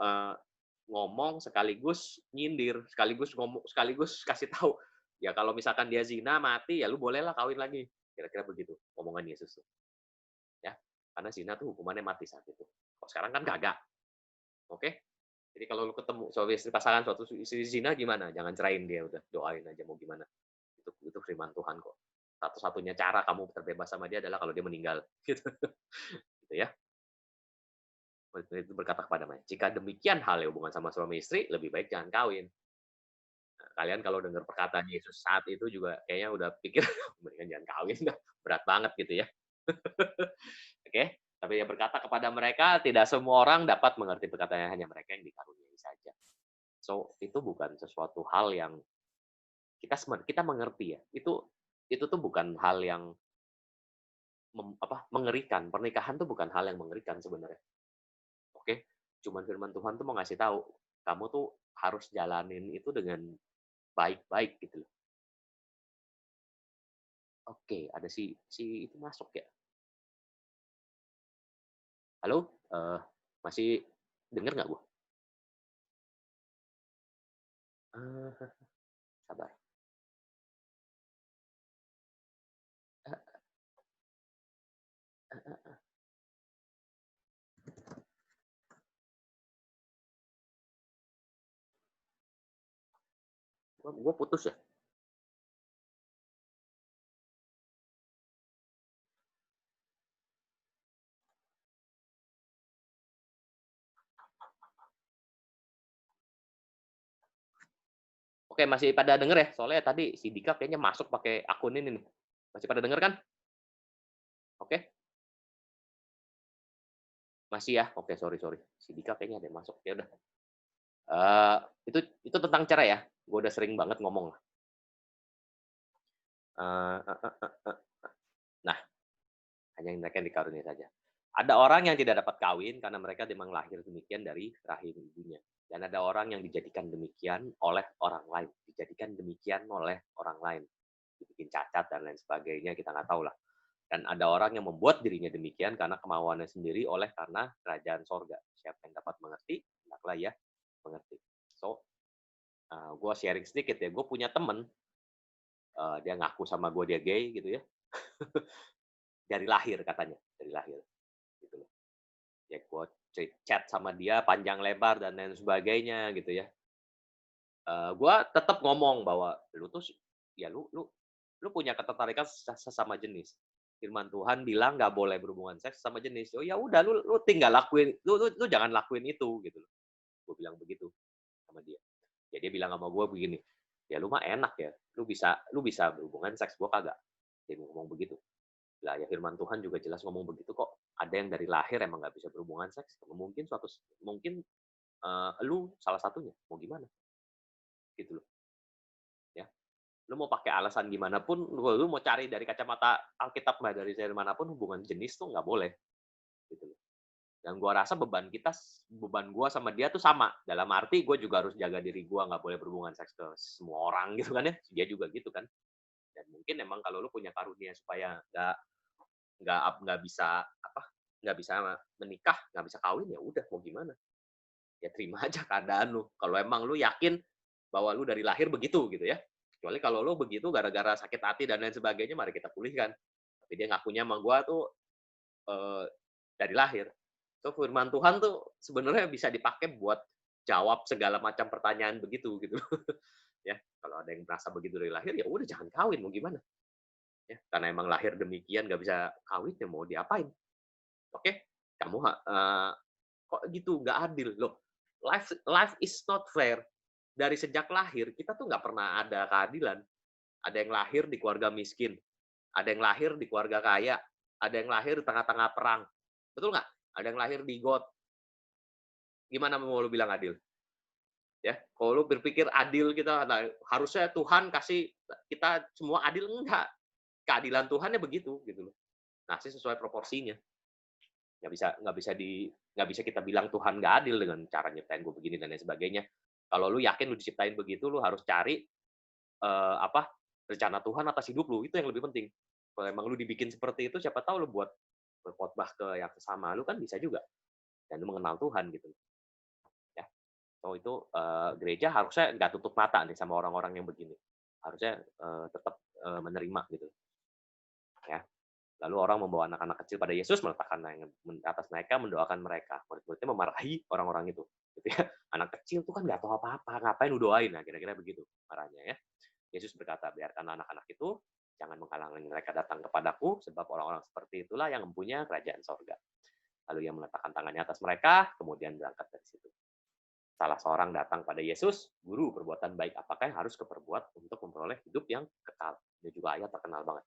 ngomong sekaligus nyindir, sekaligus kasih tahu, ya kalau misalkan dia zina mati, ya lu bolehlah kawin lagi. Kira-kira begitu omongan Yesus tuh, ya. Karena zina tuh hukumannya mati saat itu. Kalau sekarang kan kagak, oke? Jadi kalau lu ketemu suami istri pasangan suatu istri zina gimana? Jangan cerain dia udah, doain aja mau gimana. Itu firman Tuhan kok. Satu-satunya cara kamu terbebas sama dia adalah kalau dia meninggal, gitu. Gitu ya. Itu berkata kepada mereka, jika demikian halnya hubungan sama suami istri, lebih baik jangan kawin. Nah, kalian kalau dengar perkataan Yesus saat itu juga kayaknya udah pikir, mendingan jangan kawin dah, berat banget gitu ya. Oke, tapi dia berkata kepada mereka, tidak semua orang dapat mengerti perkataannya, hanya mereka yang dikaruniai saja. So, itu bukan sesuatu hal yang kita mengerti ya. Itu tuh bukan hal yang mengerikan. Pernikahan tuh bukan hal yang mengerikan sebenarnya. Oke, cuman firman Tuhan tuh mau ngasih tahu, kamu tuh harus jalanin itu dengan baik-baik gitu loh. Oke, ada si itu masuk ya. Halo, masih denger nggak gua? Sabar. Gua putus ya? Oke, masih pada denger ya? Soalnya tadi si Dika kayaknya masuk pakai akun ini nih. Masih pada denger kan? Oke? Masih ya? Oke, sorry sorry. Si Dika kayaknya ada yang masuk. Ya udah. Eee, itu tentang cerai ya? Gue udah sering banget ngomong lah. Eee, e e e e nah, hanya mereka yang dikaruniai saja. Ada orang yang tidak dapat kawin karena mereka memang lahir demikian dari rahim ibunya. Dan ada orang yang dijadikan demikian oleh orang lain. Dijadikan demikian oleh orang lain. Dibikin cacat dan lain sebagainya, kita nggak tahu lah. Dan ada orang yang membuat dirinya demikian karena kemauannya sendiri oleh karena kerajaan sorga. Siapa yang dapat mengerti, hendaklah ya mengerti. So, gue sharing sedikit ya. Gue punya temen, dia ngaku sama gue dia gay gitu ya. Dari lahir katanya, dari lahir. Gitu loh. Ya gue chat sama dia panjang lebar dan lain sebagainya gitu ya. Gue tetap ngomong bahwa lu tuh ya lu punya ketertarikan sesama jenis. Firman Tuhan bilang nggak boleh berhubungan seks sama jenis. Oh ya udah lu tinggal lakuin, lu jangan lakuin itu gitu loh. Gue bilang begitu sama dia. Ya dia bilang sama gue begini, ya lu mah enak ya, lu bisa berhubungan seks, gue kagak. Dia ngomong begitu. Lah ya firman Tuhan juga jelas ngomong begitu kok. Ada yang dari lahir emang nggak bisa berhubungan seks. Mungkin lu salah satunya. Mau gimana? Gitu loh. Ya. Lu mau pakai alasan gimana pun, lu mau cari dari kacamata Alkitab dari manapun hubungan jenis tuh nggak boleh. Gitu loh. Dan gua rasa beban gua sama dia tuh sama. Dalam arti gue juga harus jaga diri gua, nggak boleh berhubungan seks ke semua orang gitu kan ya. Dia juga gitu kan. Dan mungkin emang kalau lu punya karunia supaya nggak bisa nggak bisa menikah, nggak bisa kawin, ya udah mau gimana ya terima aja keadaan lu. Kalau emang lu yakin bahwa lu dari lahir begitu gitu ya. Kecuali kalau lu begitu gara-gara sakit hati dan lain sebagainya, mari kita pulihkan. Tapi dia ngakunya sama gua tuh eee, dari lahir. So firman Tuhan tuh sebenarnya bisa dipakai buat jawab segala macam pertanyaan begitu gitu. Ya, kalau ada yang merasa begitu dari lahir, ya udah jangan kawin, mau gimana? Ya, karena emang lahir demikian nggak bisa kawin, ya mau diapain? Oke, kamu kok gitu, nggak adil. Loh, life life is not fair. Dari sejak lahir, kita tuh nggak pernah ada keadilan. Ada yang lahir di keluarga miskin, ada yang lahir di keluarga kaya, ada yang lahir di tengah-tengah perang. Betul nggak? Ada yang lahir di got. Gimana mau lu bilang adil? Ya, kalau lu berpikir adil kita, nah, harusnya Tuhan kasih kita semua adil, enggak. Keadilan Tuhan ya begitu, gitu loh. Ngasih sesuai proporsinya. Nggak bisa kita bilang Tuhan nggak adil dengan cara nyiptain gue begini dan lain sebagainya. Kalau lu yakin lu diciptain begitu, lu harus cari apa, rencana Tuhan atas hidup lu, itu yang lebih penting. Kalau emang lu dibikin seperti itu, siapa tahu lu buat berkhotbah ke yang sesama lu kan bisa juga, dan lu mengenal Tuhan gitu, ya. So itu, gereja harusnya nggak tutup mata nih sama orang-orang yang begini. Harusnya, tetap, menerima gitu, ya. Lalu orang membawa anak-anak kecil pada Yesus, meletakkan tangan atas mereka, mendoakan mereka. Murid-muridnya memarahi orang-orang itu, gitu ya. Anak kecil tuh kan nggak tahu apa-apa, ngapain lu doain? Nah, kira-kira begitu marahnya ya. Yesus berkata, biarkan anak-anak itu, jangan menghalangi mereka datang kepadaku, sebab orang-orang seperti itulah yang mempunyai kerajaan sorga. Lalu ia meletakkan tangannya atas mereka, kemudian berangkat dari situ. Salah seorang datang pada Yesus, guru perbuatan baik apakah yang harus keperbuat untuk memperoleh hidup yang kekal? Ini juga ayat terkenal banget.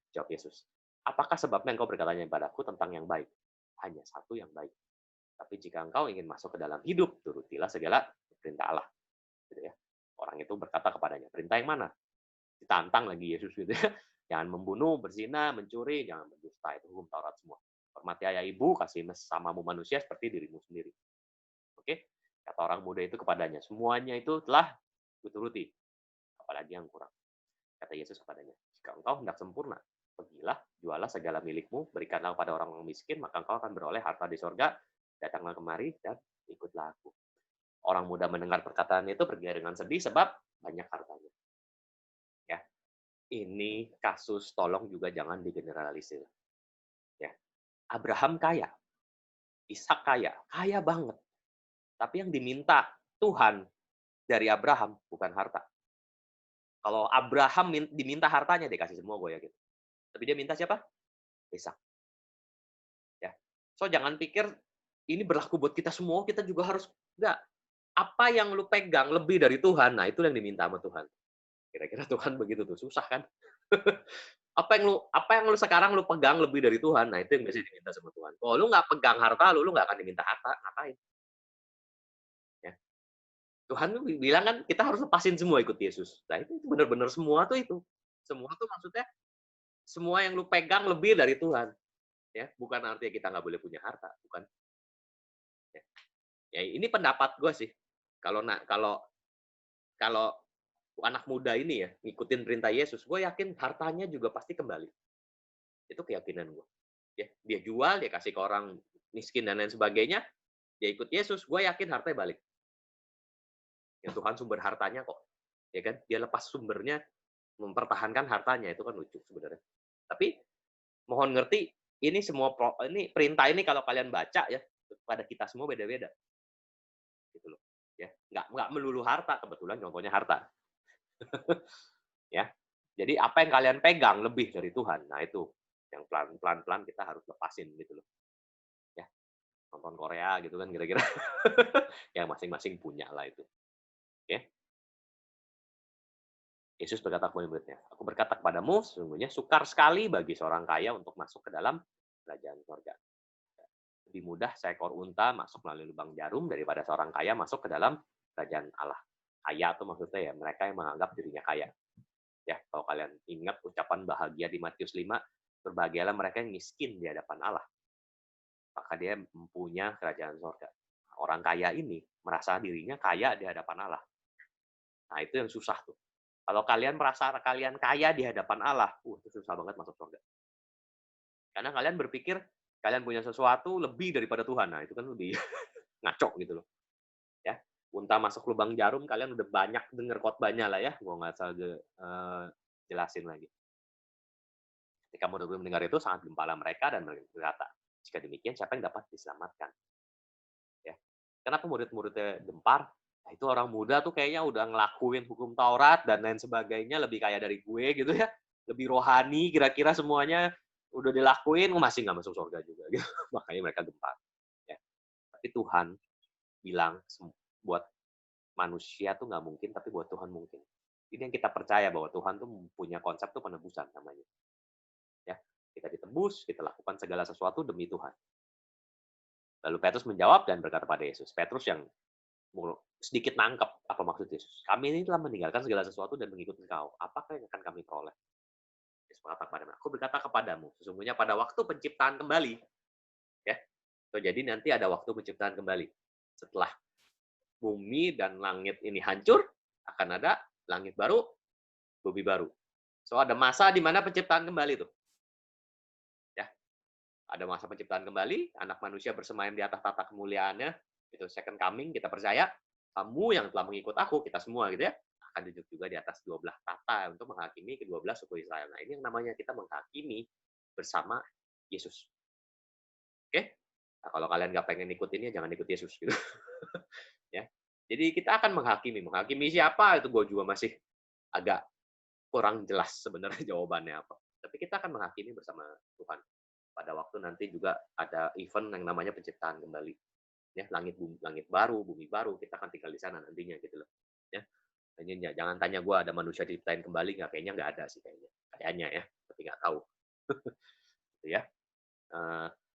Jawab Yesus, apakah sebabnya engkau berkatanya padaku tentang yang baik? Hanya satu yang baik. Tapi jika engkau ingin masuk ke dalam hidup, turutilah segala perintah Allah. Gitu ya. Orang itu berkata kepadanya, perintah yang mana? Ditantang lagi Yesus gitu ya. Jangan membunuh, berzina, mencuri, jangan berdusta. Itu hukum Taurat semua. Hormati ayah ibu, kasih sesamamu manusia seperti dirimu sendiri. Oke? Kata orang muda itu kepadanya, semuanya itu telah kuturuti. Apalagi yang kurang. Kata Yesus kepadanya, jika engkau hendak sempurna, pergilah, jualah segala milikmu, berikanlah kepada orang miskin, maka engkau akan beroleh harta di sorga, datanglah kemari, dan ikutlah aku. Orang muda mendengar perkataan itu pergi dengan sedih, sebab banyak hartanya. Ya, ini kasus, tolong juga jangan digeneralisir. Ya, Abraham kaya, Ishak kaya, kaya banget. Tapi yang diminta Tuhan dari Abraham bukan harta. Kalau Abraham diminta hartanya, dikasih semua, gue yakin. Tapi dia minta siapa? Ishak. Ya. So jangan pikir ini berlaku buat kita semua, kita juga harus enggak. Apa yang lu pegang lebih dari Tuhan, nah itu yang diminta sama Tuhan. Kira-kira Tuhan begitu tuh, susah kan? Apa yang lu sekarang lu pegang lebih dari Tuhan, nah itu yang biasanya diminta sama Tuhan. Kalau lu nggak pegang harta lu nggak akan diminta harta, ngapain? Ya. Tuhan tuh bilang kan kita harus lepasin semua ikut Yesus. Nah itu benar-benar semua tuh itu. Semua tuh maksudnya semua yang lu pegang lebih dari Tuhan. Ya, bukan artinya kita nggak boleh punya harta, bukan. Ya. Ya ini pendapat gue sih. Kalau kalau anak muda ini ya ngikutin perintah Yesus, gue yakin hartanya juga pasti kembali. Itu keyakinan gue. Ya, dia jual, dia kasih ke orang miskin dan lain sebagainya, dia ikut Yesus, gue yakin hartanya balik. Ya Tuhan sumber hartanya kok. Ya kan? Dia lepas sumbernya, mempertahankan hartanya, itu kan lucu sebenarnya. Tapi mohon ngerti, ini perintah ini kalau kalian baca ya, pada kita semua beda-beda. Gitu loh. Ya, nggak melulu harta, kebetulan contohnya harta. Ya. Jadi apa yang kalian pegang lebih dari Tuhan. Nah, itu yang pelan-pelan kita harus lepasin gitu loh. Ya. Nonton Korea gitu kan kira-kira. Yang masing-masing punya lah itu. Ya. Yesus berkata kepada muridnya, aku berkata kepadamu, sesungguhnya sukar sekali bagi seorang kaya untuk masuk ke dalam kerajaan surga. Lebih mudah seekor unta masuk melalui lubang jarum daripada seorang kaya masuk ke dalam kerajaan Allah. Kaya itu maksudnya ya mereka yang menganggap dirinya kaya. Ya, kalau kalian ingat ucapan bahagia di Matius 5, berbahagialah mereka yang miskin di hadapan Allah. Maka dia mempunyai kerajaan surga. Orang kaya ini merasa dirinya kaya di hadapan Allah. Nah, itu yang susah tuh. Kalau kalian merasa kalian kaya di hadapan Allah, itu susah banget masuk surga. Karena kalian berpikir kalian punya sesuatu lebih daripada Tuhan. Nah, itu kan lebih ngaco gitu loh. unta masuk lubang jarum, kalian udah banyak denger khotbahnya lah ya, gua nggak usah jelasin lagi. Ketika murid-murid mendengar itu sangat gempala mereka dan berkata, "Jika demikian, siapa yang dapat diselamatkan?" Ya. Kenapa murid-muridnya gempar? Nah, itu orang muda tuh kayaknya udah ngelakuin hukum Taurat dan lain sebagainya, lebih kaya dari gue gitu ya, lebih rohani kira-kira semuanya udah dilakuin, masih nggak masuk surga juga gitu. Makanya mereka gempar. Ya. Tapi Tuhan bilang buat manusia tuh nggak mungkin, tapi buat Tuhan mungkin. Ini yang kita percaya bahwa Tuhan tuh punya konsep tuh penebusan namanya. Ya, kita ditebus, kita lakukan segala sesuatu demi Tuhan. Lalu Petrus menjawab dan berkata pada Yesus. Petrus yang sedikit nangkep apa maksud Yesus. Kami ini telah meninggalkan segala sesuatu dan mengikut Engkau. Apakah yang akan kami peroleh? Yesus berkata kepada aku berkata kepadamu, sesungguhnya pada waktu penciptaan kembali, ya, jadi nanti ada waktu penciptaan kembali. Setelah bumi dan langit ini hancur, akan ada langit baru, bumi baru. So ada masa di mana penciptaan kembali tuh. Ya. Ada masa penciptaan kembali, anak manusia bersemayam di atas tata kemuliaannya, itu second coming, kita percaya. Kamu yang telah mengikut aku, kita semua gitu ya, akan duduk juga di atas 12 tata untuk menghakimi ke-12 suku Israel. Nah, ini yang namanya kita menghakimi bersama Yesus. Oke? Nah, kalau kalian nggak pengen ikutin ya, jangan ikut Yesus gitu. Ya. Jadi kita akan menghakimi. Menghakimi siapa? Itu gue juga masih agak kurang jelas sebenarnya jawabannya apa. Tapi kita akan menghakimi bersama Tuhan. Pada waktu nanti juga ada event yang namanya penciptaan kembali. Ya, langit baru, bumi baru, kita akan tinggal di sana nantinya gitu loh. Ya. Jangan tanya gue ada manusia diciptain kembali nggak? Kayaknya nggak ada sih kayaknya ya, tapi nggak tahu. Gitu ya.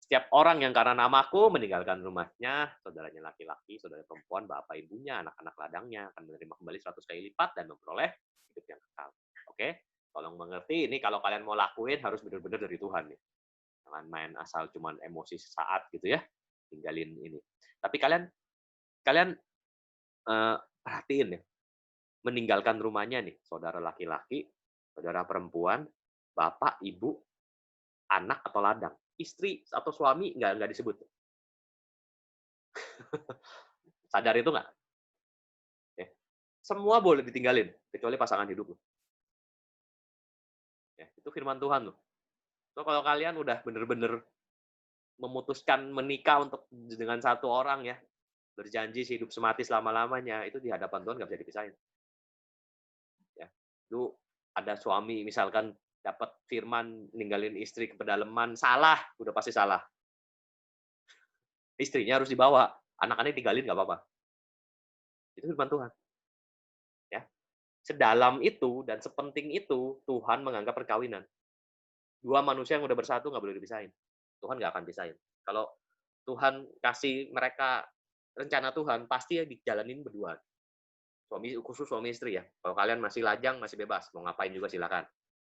Setiap orang yang karena namaku meninggalkan rumahnya, saudaranya laki-laki, saudara perempuan, bapak ibunya, anak-anak ladangnya akan menerima kembali 100 kali lipat dan memperoleh hidup yang kekal. Oke? Tolong mengerti ini kalau kalian mau lakuin harus benar-benar dari Tuhan nih. Jangan main asal cuman emosi sesaat gitu ya. Tinggalin ini. Tapi kalian perhatiin ya, meninggalkan rumahnya nih, saudara laki-laki, saudara perempuan, bapak, ibu, anak atau ladang, istri atau suami nggak disebut. Sadar itu nggak? Ya. Semua boleh ditinggalin, kecuali pasangan hidup lo. Ya, itu firman Tuhan loh. So, kalau kalian udah bener-bener memutuskan menikah untuk dengan satu orang ya, berjanji hidup semati selama-lamanya, itu di hadapan Tuhan nggak bisa dipisahin. Ya. Lu ada suami misalkan dapat firman ninggalin istri ke pedalaman, salah, udah pasti salah. Istrinya harus dibawa, anak-anaknya tinggalin nggak apa-apa. Itu firman Tuhan. Ya. Sedalam itu dan sepenting itu Tuhan menganggap perkawinan. Dua manusia yang udah bersatu nggak boleh dipisahin. Tuhan nggak akan pisahin. Kalau Tuhan kasih mereka rencana Tuhan, pasti ya dijalanin berdua. Khusus suami istri ya. Kalau kalian masih lajang, masih bebas. Mau ngapain juga silakan.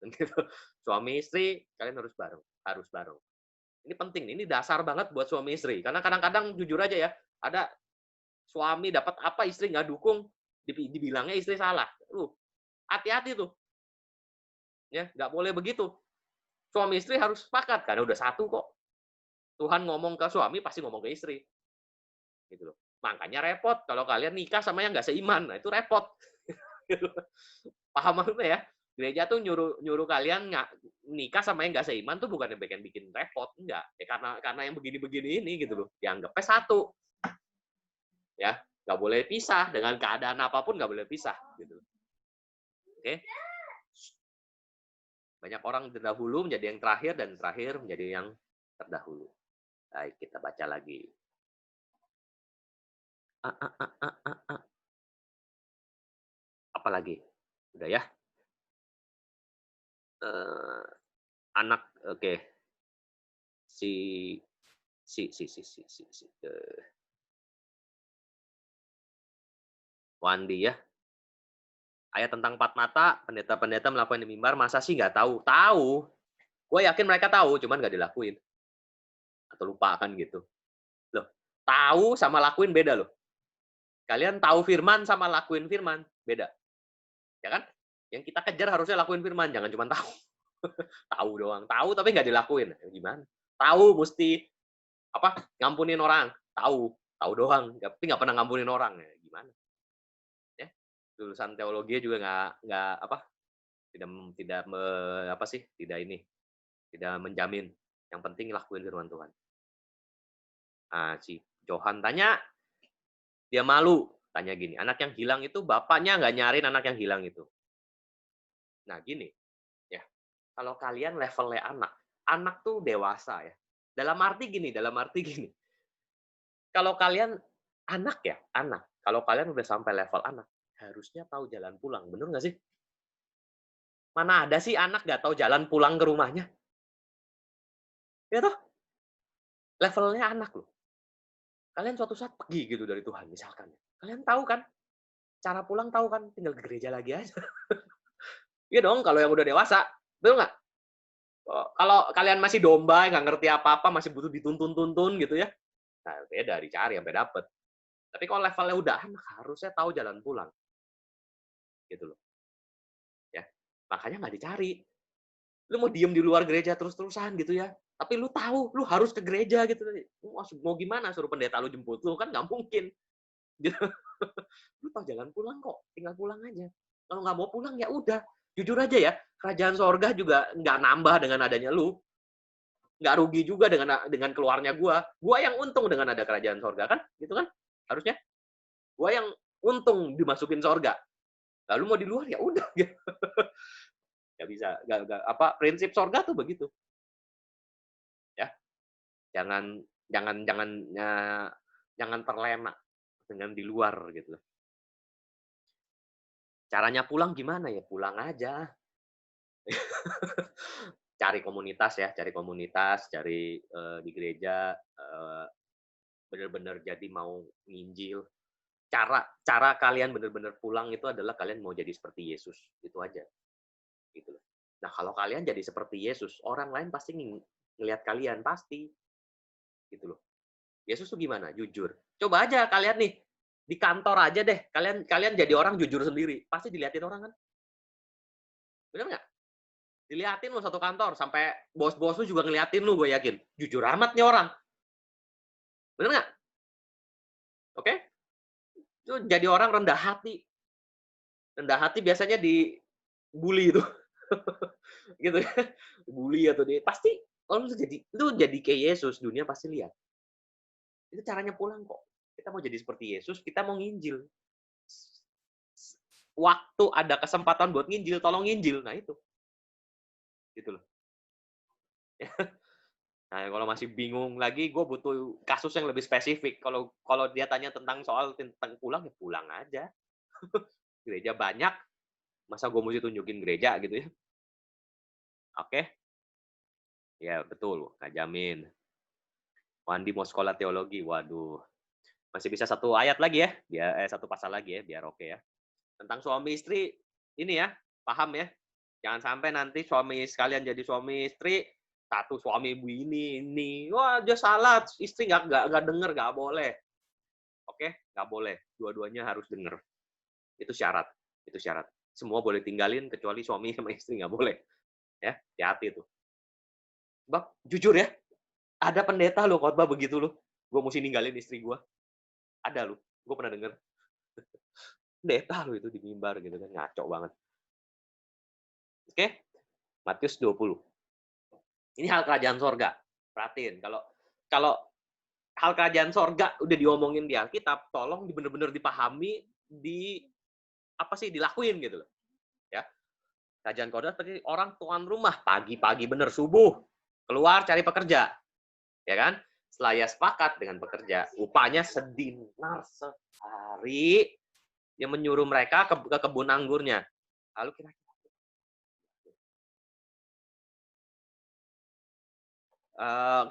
Gitu. Suami istri, kalian harus bareng. Harus bareng. Ini penting, ini dasar banget buat suami istri. Karena kadang-kadang jujur aja ya, ada suami dapat apa, istri nggak dukung, dibilangnya istri salah. Hati-hati tuh. Ya, nggak boleh begitu. Suami istri harus sepakat, karena udah satu kok. Tuhan ngomong ke suami, pasti ngomong ke istri. Gitu loh. Makanya repot kalau kalian nikah sama yang nggak seiman. Nah, itu repot. Paham maksudnya ya? Gereja tuh nyuruh kalian nikah sama yang nggak seiman tuh bukan yang bikin repot, enggak. Ya karena yang begini-begini ini gitu loh. Dianggapnya satu. Ya, nggak boleh pisah dengan keadaan apapun, nggak boleh pisah gitu. Oke? Banyak orang terdahulu menjadi yang terakhir dan terakhir menjadi yang terdahulu. Baik, kita baca lagi. Apa lagi? Udah ya? Anak, oke. Wandi ya. Ayat tentang 4 mata, pendeta-pendeta melakukan di mimbar, masa sih nggak tahu? Tahu. Gue yakin mereka tahu, cuman nggak dilakuin. Atau lupa kan gitu. Loh, tahu sama lakuin beda loh. Kalian tahu firman sama lakuin firman, beda. Ya kan? Yang kita kejar harusnya lakuin firman, jangan cuma tahu. Tahu doang. Tahu tapi nggak dilakuin. Gimana? Tahu mesti ngampunin orang. Tahu doang, tapi nggak pernah ngampunin orang. gimana? Ya, lulusan teologi juga nggak apa, tidak tidak apa sih, tidak menjamin. Yang penting lakuin firman Tuhan. Nah, si Johan tanya, dia malu, tanya gini, "Anak yang hilang itu bapaknya nggak nyariin anak yang hilang itu?" Nah gini, ya, kalau kalian levelnya anak, anak tuh dewasa ya. Dalam arti gini, kalau kalian anak ya, anak, kalau kalian udah sampai level anak, harusnya tahu jalan pulang, bener nggak sih? Mana ada sih anak nggak tahu jalan pulang ke rumahnya? Ya toh? Levelnya anak loh. Kalian suatu saat pergi gitu dari Tuhan misalkan. Kalian tahu kan? Cara pulang tahu kan? Tinggal ke gereja lagi aja. Iya dong, kalau yang udah dewasa. Betul nggak? Kalau kalian masih domba, nggak ngerti apa-apa, masih butuh dituntun-tuntun gitu ya, nah beda, dicari sampai dapet. Tapi kalau levelnya udah anak, harusnya tahu jalan pulang. Gitu loh. Ya. Makanya nggak dicari. Lu mau diem di luar gereja terus-terusan gitu ya. Tapi lu tahu, lu harus ke gereja gitu. Mau gimana suruh pendeta lu jemput lu, kan nggak mungkin. Gitu. Lu tahu jalan pulang kok, tinggal pulang aja. Kalau nggak mau pulang ya udah. Jujur aja ya, kerajaan sorga juga nggak nambah dengan adanya lu. Nggak rugi juga dengan keluarnya gua. Gua yang untung dengan ada kerajaan sorga kan, gitu kan? Harusnya. Gua yang untung dimasukin sorga. Lalu mau di luar ya udah gitu. Nggak bisa, nggak apa prinsip sorga tuh begitu. Ya, jangan jangan jangan jangan terlena dengan di luar gitu. Caranya pulang gimana ya? Pulang aja. Cari komunitas ya, cari di gereja, bener-bener jadi mau nginjil. Cara cara kalian bener-bener pulang itu adalah kalian mau jadi seperti Yesus, itu aja, gitu loh. Nah, kalau kalian jadi seperti Yesus, orang lain pasti ngelihat kalian, pasti, gitu loh. Yesus tuh gimana? Jujur. Coba aja kalian nih, di kantor aja deh, kalian kalian jadi orang jujur sendiri, pasti dilihatin orang kan? Bener nggak? Dilihatin lu satu kantor, sampai bos-bos lu juga ngeliatin lu, gue yakin. Jujur amat nih orang, bener nggak? Oke? Itu jadi orang rendah hati. Rendah hati biasanya dibully itu. Gitu ya. Bully atau pasti kalau lu jadi kayak Yesus, dunia pasti lihat. Itu caranya pulang kok. Kita mau jadi seperti Yesus, kita mau nginjil. Waktu ada kesempatan buat nginjil, tolong nginjil. Nah itu. Gitu loh. Nah, kalau masih bingung lagi, gue butuh kasus yang lebih spesifik. Kalau kalau dia tanya tentang pulang, ya pulang aja. Gereja banyak, masa gue mesti tunjukin gereja gitu ya. Oke? Ya betul, Kak Jamin. Wandi mau sekolah teologi, waduh. Masih bisa satu ayat lagi ya, satu pasal lagi ya, biar oke ya. Tentang suami istri, ini ya, paham ya. Jangan sampai nanti suami sekalian jadi suami istri, satu suami ibu ini. Wah, dia salah, istri nggak denger, nggak boleh. Oke, nggak boleh. Dua-duanya harus denger. Itu syarat. Itu syarat. Semua boleh tinggalin, kecuali suami sama istri nggak boleh. Ya, hati-hati tuh. Bab, jujur ya, ada pendeta loh khotbah begitu loh. Gue mesti ninggalin istri gue. Ada loh, gue pernah denger. Pendeta loh itu di mimbar gitu kan, ngaco banget. Oke, Matius 20. Ini hal kerajaan sorga. Perhatiin, kalau kalau hal kerajaan sorga udah diomongin di Alkitab, tolong bener-bener dipahami, apa sih, dilakuin gitu loh. Ya, kerajaan sorga seperti orang tuan rumah, pagi-pagi bener, subuh, keluar cari pekerja. Ya kan? Setelah ia sepakat dengan pekerja, upahnya sedinar sehari, dia menyuruh mereka ke kebun anggurnya. Lalu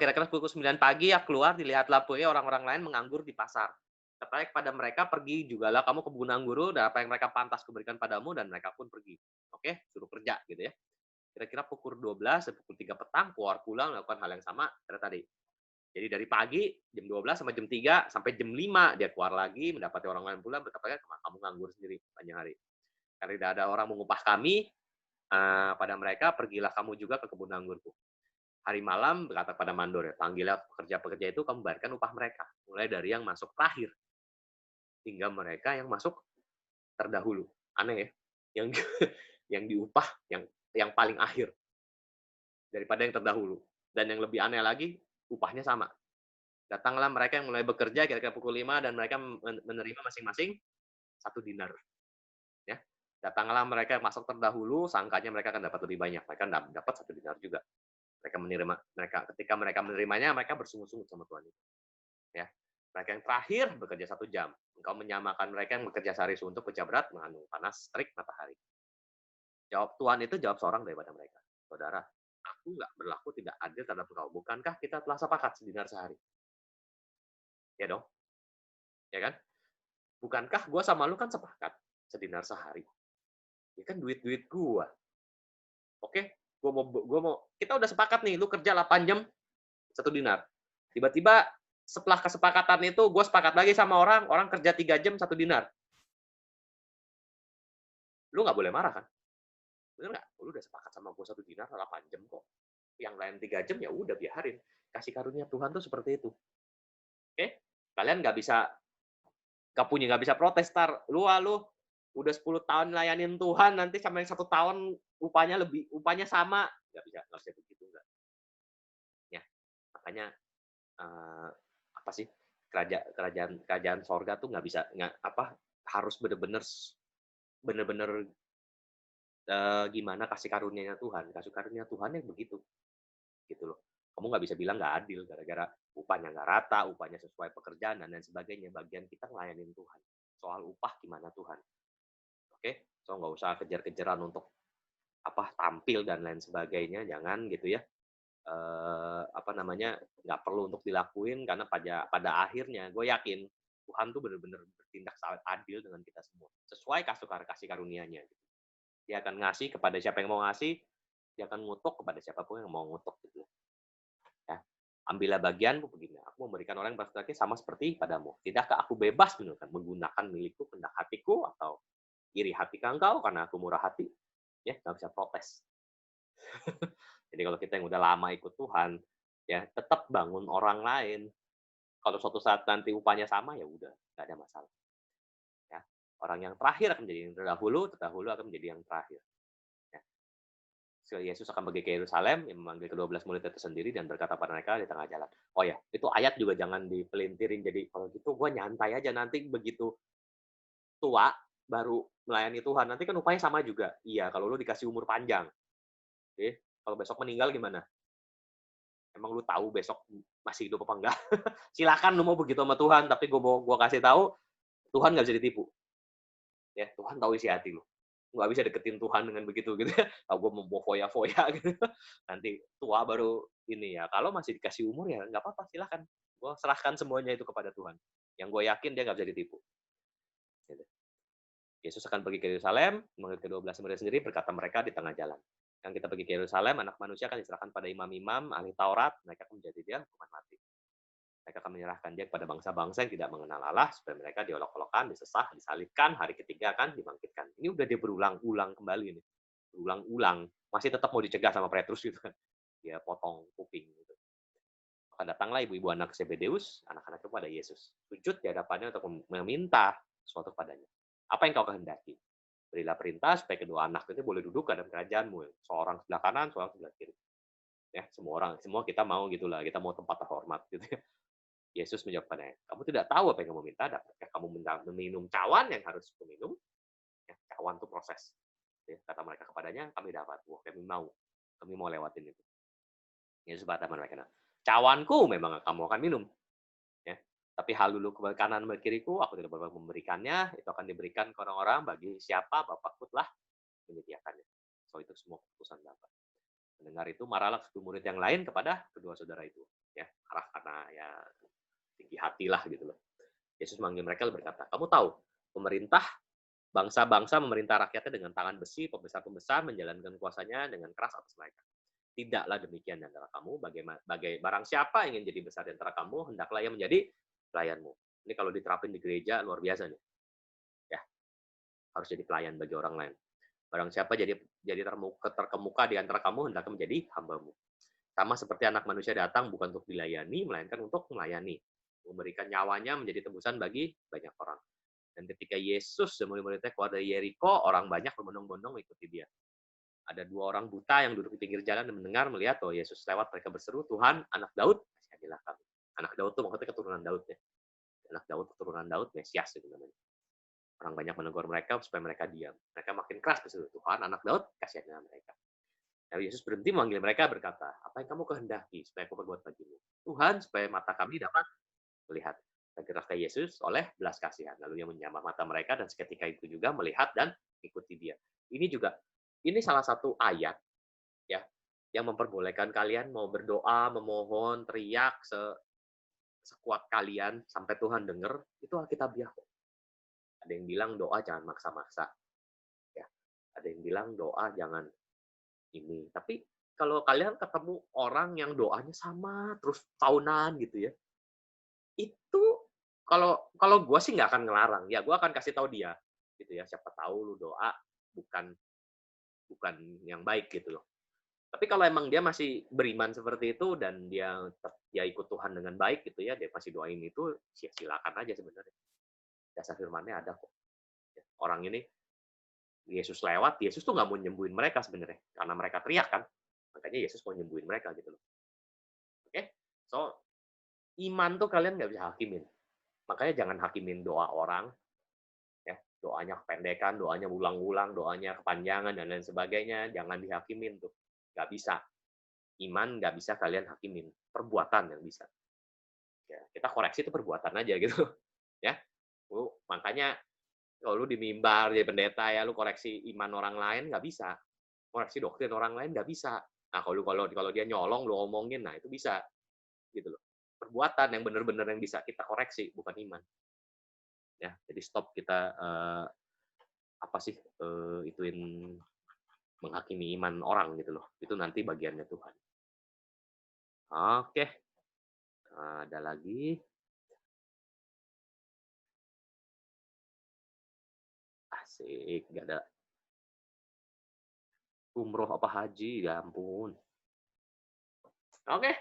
kira-kira pukul 9 pagi ya keluar, dilihatlah pulangnya orang-orang lain menganggur di pasar. Katakan kepada mereka, pergi jugalah kamu ke kebun anggur, dan apa yang mereka pantas kuberikan padamu, dan mereka pun pergi. Oke, suruh kerja gitu ya. Kira-kira pukul 12 dan pukul 3 petang, keluar pulang, melakukan hal yang sama, tadi. Jadi dari pagi, jam 12 sampai jam 3, sampai jam 5, dia keluar lagi, mendapati orang lain pulang, berkata, kamu nganggur sendiri panjang hari. Karena tidak ada orang mengupah kami, pada mereka, pergilah kamu juga ke kebun anggurku. Hari malam berkata pada mandor, ya, panggillah pekerja-pekerja itu, kamu bayarkan upah mereka. Mulai dari yang masuk terakhir. hingga mereka yang masuk terdahulu. Aneh ya? Yang yang diupah yang paling akhir daripada yang terdahulu. Dan yang lebih aneh lagi, upahnya sama. Datanglah mereka yang mulai bekerja kira-kira pukul 5 dan mereka menerima masing-masing 1 dinar. Ya. Datanglah mereka yang masuk terdahulu, sangkanya mereka akan dapat lebih banyak. Mereka dapat 1 dinar juga. Ketika mereka menerimanya, mereka bersungguh-sungguh sama Tuhan itu. Ya. Mereka yang terakhir bekerja 1 jam. Engkau menyamakan mereka yang bekerja sehari suntuk, kerja berat, mengandung panas terik matahari. Jawab Tuhan itu jawab seorang daripada mereka. Saudara, aku nggak berlaku tidak adil terhadap engkau. Bukankah kita telah sepakat 1 dinar sehari? Ya dong? Ya kan? Bukankah gue sama lu kan sepakat 1 dinar sehari? Ya kan duit-duit gue. Oke? Kita udah sepakat nih, lu kerja 8 jam, 1 dinar. Tiba-tiba setelah kesepakatan itu, gue sepakat lagi sama orang kerja 3 jam, 1 dinar. Lu nggak boleh marah kan? Bener nggak? Lu udah sepakat sama gue 1 dinar, 8 jam kok. Yang lain 3 jam, ya udah biarin. Kasih karunia Tuhan tuh seperti itu. Oke? Kalian nggak bisa protes, lu udah 10 tahun layanin Tuhan, nanti sama yang 1 tahun upahnya sama. Nggak bisa begitu, enggak. Ya, makanya apa sih, kerajaan sorga tuh harus bener-bener gimana kasih karunia-Nya Tuhan. Kasih karunia Tuhan yang begitu, gitu loh. Kamu nggak bisa bilang nggak adil gara-gara upahnya nggak rata, upahnya sesuai pekerjaan dan lain sebagainya. Bagian kita ngelayanin Tuhan. Soal upah gimana Tuhan. Oke? So nggak usah kejar-kejaran untuk tampil dan lain sebagainya, jangan gitu ya. Nggak perlu untuk dilakuin karena pada akhirnya gue yakin Tuhan tuh benar-benar bertindak sangat adil dengan kita semua sesuai kasih karunia-Nya gitu. Dia akan ngasih kepada siapa yang mau ngasih, dia akan ngutuk kepada siapapun yang mau ngutuk gitu ya. Ambillah bagianmu begini, aku memberikan orang yang berkata sama seperti padamu. Tidakkah aku bebas menggunakan milikku kehendak hatiku atau iri hati engkau karena aku murah hati? Ya, nggak bisa protes. Jadi kalau kita yang udah lama ikut Tuhan, ya tetap bangun orang lain. Kalau suatu saat nanti upahnya sama, ya udah, nggak ada masalah. Ya, orang yang terakhir akan menjadi yang terdahulu akan menjadi yang terakhir. Ya. Yesus akan pergi ke Yerusalem, yang memanggil ke-12 murid itu sendiri dan berkata pada mereka di tengah jalan. Oh ya, itu ayat juga jangan dipelintirin. Jadi kalau gitu gue nyantai aja, nanti begitu tua baru melayani Tuhan. Nanti kan upahnya sama juga. Iya, kalau lu dikasih umur panjang. Oke, kalau besok meninggal gimana? Emang lu tahu besok masih hidup apa enggak? Silakan lu mau begitu sama Tuhan, tapi gue kasih tahu, Tuhan nggak bisa ditipu. Ya, Tuhan tahu isi hati lu. Nggak bisa deketin Tuhan dengan begitu gitu ya. Gue mau foya-foya gitu. Nanti tua baru ini ya. Kalau masih dikasih umur ya nggak apa-apa, silakan. Gue serahkan semuanya itu kepada Tuhan. Yang gue yakin dia nggak bisa ditipu. Gitu. Yesus akan pergi ke Yerusalem, mengambil ke-12 murid sendiri, berkata mereka di tengah jalan. Yang kita pergi ke Yerusalem, anak manusia akan diserahkan pada imam-imam, ahli Taurat, mereka akan menjadi dia hukuman mati. Mereka akan menyerahkan dia kepada bangsa-bangsa yang tidak mengenal Allah, supaya mereka diolok-olokan, disesah, disalibkan, hari ketiga akan dibangkitkan. Ini udah dia berulang-ulang kembali nih. Berulang-ulang. Masih tetap mau dicegah sama Petrus gitu kan. Dia potong kuping gitu. Maka datanglah ibu-ibu anak Zebedeus, anak-anak kepada Yesus. Sujud di hadapannya untuk meminta sesuatu padanya. Apa yang kau kehendaki? Berilah perintah supaya kedua anak itu boleh duduk dalam kerajaanmu. Seorang sebelah kanan, seorang sebelah kiri. Ya, semua kita mau gitulah. Kita mau tempat terhormat gitu ya. Yesus menjawab padanya, kamu tidak tahu apa yang kamu minta, dapatkah kamu meminum cawan yang harus kuminum? Ya, cawan itu proses. Ya, kata mereka kepadanya, kami dapat. Wah, kami mau lewatin itu. Yesus berkata kepada mereka, cawanku memang kamu akan minum. Ya, tapi hal dulu ke kanan ke kiriku, aku tidak berhak memberikannya, itu akan diberikan ke orang-orang bagi siapa Bapakku telah menyediakannya. So itu semua keputusan Bapa. Mendengar itu marahlah murid yang lain kepada kedua saudara itu. Ya, karena ya tinggi hati lah gitu loh. Yesus memanggil mereka berkata, kamu tahu, pemerintah bangsa-bangsa memerintah rakyatnya dengan tangan besi, pembesar-pembesar menjalankan kuasanya dengan keras atas mereka. Tidaklah demikian di antara kamu, barang siapa yang ingin jadi besar di antara kamu, hendaklah ia menjadi pelayanmu. Ini kalau diterapin di gereja, luar biasa nih. Ya, harus jadi pelayan bagi orang lain. Barang siapa jadi terkemuka di antara kamu, hendaklah menjadi hambamu. Sama seperti anak manusia datang bukan untuk dilayani, melainkan untuk melayani. Memberikan nyawanya menjadi tebusan bagi banyak orang. Dan ketika Yesus dan murid-muridnya keluar dari Yeriko, orang banyak berbondong-bondong mengikuti dia. Ada 2 orang buta yang duduk di pinggir jalan dan mendengar, melihat bahwa Yesus lewat, mereka berseru, "Tuhan, anak Daud, kasihanilah kami." Anak Daud itu maksudnya keturunan Daud ya. Anak Daud, keturunan Daud, Mesias itu namanya. Orang banyak menegur mereka supaya mereka diam. Mereka makin keras berseru, "Tuhan, anak Daud, kasihanilah mereka." Lalu Yesus berhenti memanggil mereka berkata, "Apa yang kamu kehendaki supaya aku perbuat bagimu?" "Tuhan, supaya mata kami dapat melihat." Tergeraklah Yesus oleh belas kasihan. Lalu ia menyamar mata mereka dan seketika itu juga melihat dan ikuti dia. Ini juga, ini salah satu ayat ya yang memperbolehkan kalian mau berdoa, memohon, teriak sekuat kalian sampai Tuhan dengar, itu Alkitabiah kok. Ada yang bilang doa jangan maksa-maksa. Ya. Ada yang bilang doa jangan ini. Tapi kalau kalian ketemu orang yang doanya sama terus tahunan gitu ya, itu kalau kalau gue sih nggak akan ngelarang. Ya gue akan kasih tahu dia gitu ya. Siapa tahu lu doa bukan bukan yang baik gitu loh. Tapi kalau emang dia masih beriman seperti itu dan dia ikut Tuhan dengan baik gitu ya, dia masih doain itu, silakan aja sebenarnya. Dasar firman-nya ada kok. Orang ini Yesus lewat, Yesus tuh nggak mau nyembuhin mereka sebenarnya, karena mereka teriak kan. Makanya Yesus mau nyembuhin mereka gitu loh. Oke? So, iman tuh kalian nggak bisa hakimin. Makanya jangan hakimin doa orang, ya. Doanya kependekan, doanya ulang-ulang, doanya kepanjangan, dan lain sebagainya. Jangan dihakimin tuh. Nggak bisa. Iman nggak bisa kalian hakimin. Perbuatan yang bisa. Ya, kita koreksi itu perbuatan aja gitu. Ya. Makanya kalau lu di mimbar jadi pendeta ya, lu koreksi iman orang lain nggak bisa. Koreksi doktrin orang lain nggak bisa. Nah, kalau dia nyolong, lu omongin, nah itu bisa. Gitu loh. Perbuatan yang benar-benar yang bisa kita koreksi, bukan iman. Ya, jadi stop kita ituin menghakimi iman orang gitu loh. Itu nanti bagiannya Tuhan. Oke. Ada lagi. Asik, nggak ada umroh apa haji, ya ampun. Oke.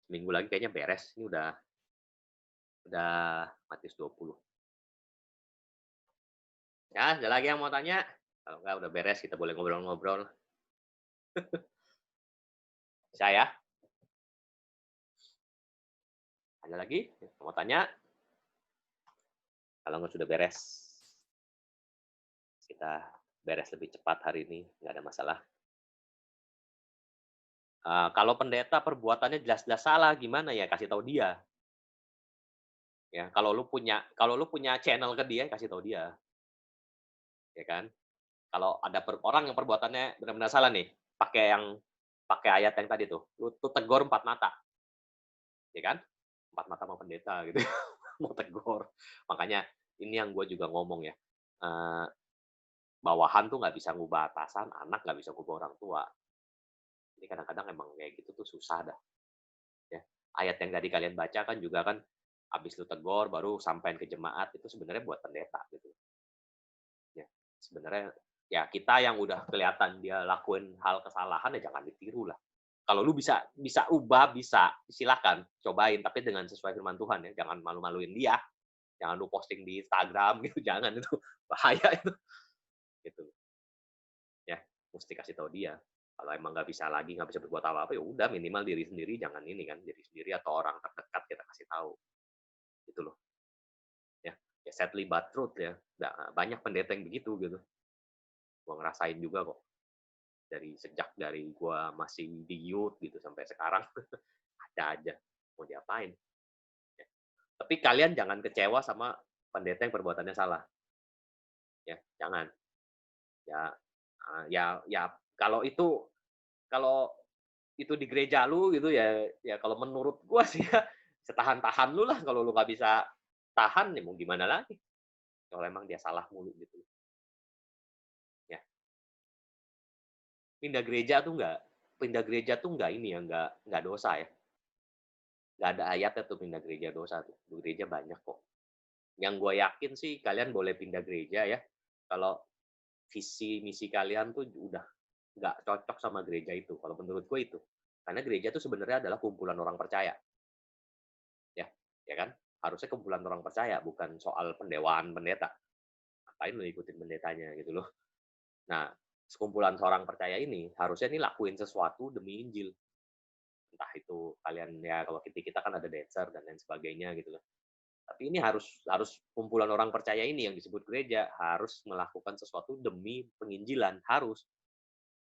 Minggu lagi kayaknya beres. Ini udah Matius 20. Ya, ada lagi yang mau tanya? Kalau nggak udah beres, kita boleh ngobrol-ngobrol. Saya, ada lagi? Mau tanya? Kalau nggak sudah beres, kita beres lebih cepat hari ini, nggak ada masalah. Kalau pendeta perbuatannya jelas-jelas salah, gimana ya? Kasih tahu dia. Ya, kalau lu punya channel ke dia, kasih tahu dia, ya kan? Kalau ada orang yang perbuatannya benar-benar salah nih, pakai ayat yang tadi tuh, lu tuh tegur 4 mata, ya kan? 4 mata sama pendeta gitu, mau tegur. Makanya ini yang gue juga ngomong ya, eee, bawahan tuh nggak bisa ngubah atasan, anak nggak bisa ngubah orang tua. Jadi kadang-kadang emang kayak gitu tuh susah dah, ya. Ayat yang tadi kalian baca kan juga kan, habis lu tegur baru sampein ke jemaat, itu sebenarnya buat pendeta gitu. Ya, sebenarnya ya kita yang udah kelihatan dia lakuin hal kesalahan, ya jangan ditiru lah. Kalau lu bisa bisa ubah, bisa, silakan cobain, tapi dengan sesuai firman Tuhan ya, jangan malu-maluin dia, jangan lu posting di Instagram gitu, jangan, itu bahaya itu, gitu. Ya, mesti kasih tahu dia. Kalau emang nggak bisa lagi, nggak bisa berbuat apa-apa, ya udah minimal diri sendiri jangan ini kan, diri sendiri atau orang terdekat kita kasih tahu, gitu loh. Ya, ya sadly but truth ya, banyak pendeta yang begitu gitu. Gua ngerasain juga kok. Dari gua masih di youth gitu sampai sekarang ada aja, mau diapain. Ya. Tapi kalian jangan kecewa sama pendeta yang perbuatannya salah. Ya, jangan. Ya, ya kalau itu di gereja lu gitu ya, ya kalau menurut gua sih ya setahan-tahan lu lah, kalau lu nggak bisa tahan ya mau gimana lagi. Kalau emang dia salah mulu gitu. Ya, pindah gereja tuh nggak ini ya, nggak dosa ya. Nggak ada ayatnya tuh pindah gereja dosa tuh. Di gereja banyak kok. Yang gue yakin sih kalian boleh pindah gereja ya, kalau visi misi kalian tuh udah nggak cocok sama gereja itu. Kalau menurut gue itu. Karena gereja itu sebenarnya adalah kumpulan orang percaya. Ya, ya kan? harusnya kumpulan orang percaya, bukan soal pendewaan pendeta. Ngapain lu ikutin pendetanya gitu loh. Nah, sekumpulan seorang percaya ini harusnya nih lakuin sesuatu demi Injil. Entah itu kalian ya kalau kita kan ada dancer dan lain sebagainya gitu loh. Tapi ini harus harus kumpulan orang percaya ini yang disebut gereja harus melakukan sesuatu demi penginjilan, harus.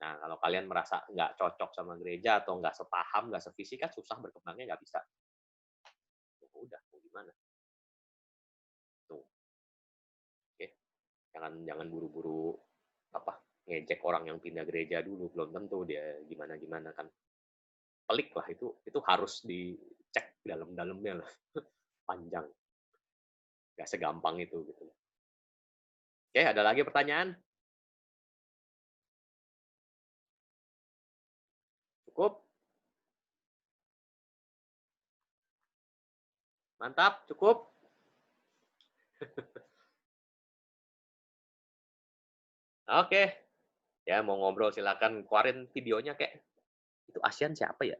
Nah, kalau kalian merasa nggak cocok sama gereja atau nggak sepaham, nggak sevisi kan susah berkembangnya, nggak bisa. Ya udah, mau gimana? Tuh, oke. Jangan jangan buru-buru apa ngejek orang yang pindah gereja dulu, belum tentu dia gimana-gimana kan. Pelik lah itu harus dicek dalam-dalamnya lah, panjang. Nggak segampang itu gitu. Oke, ada lagi pertanyaan? Cukup? Mantap, cukup? Oke. Ya mau ngobrol silakan keluarin videonya kek. Itu ASEAN siapa ya?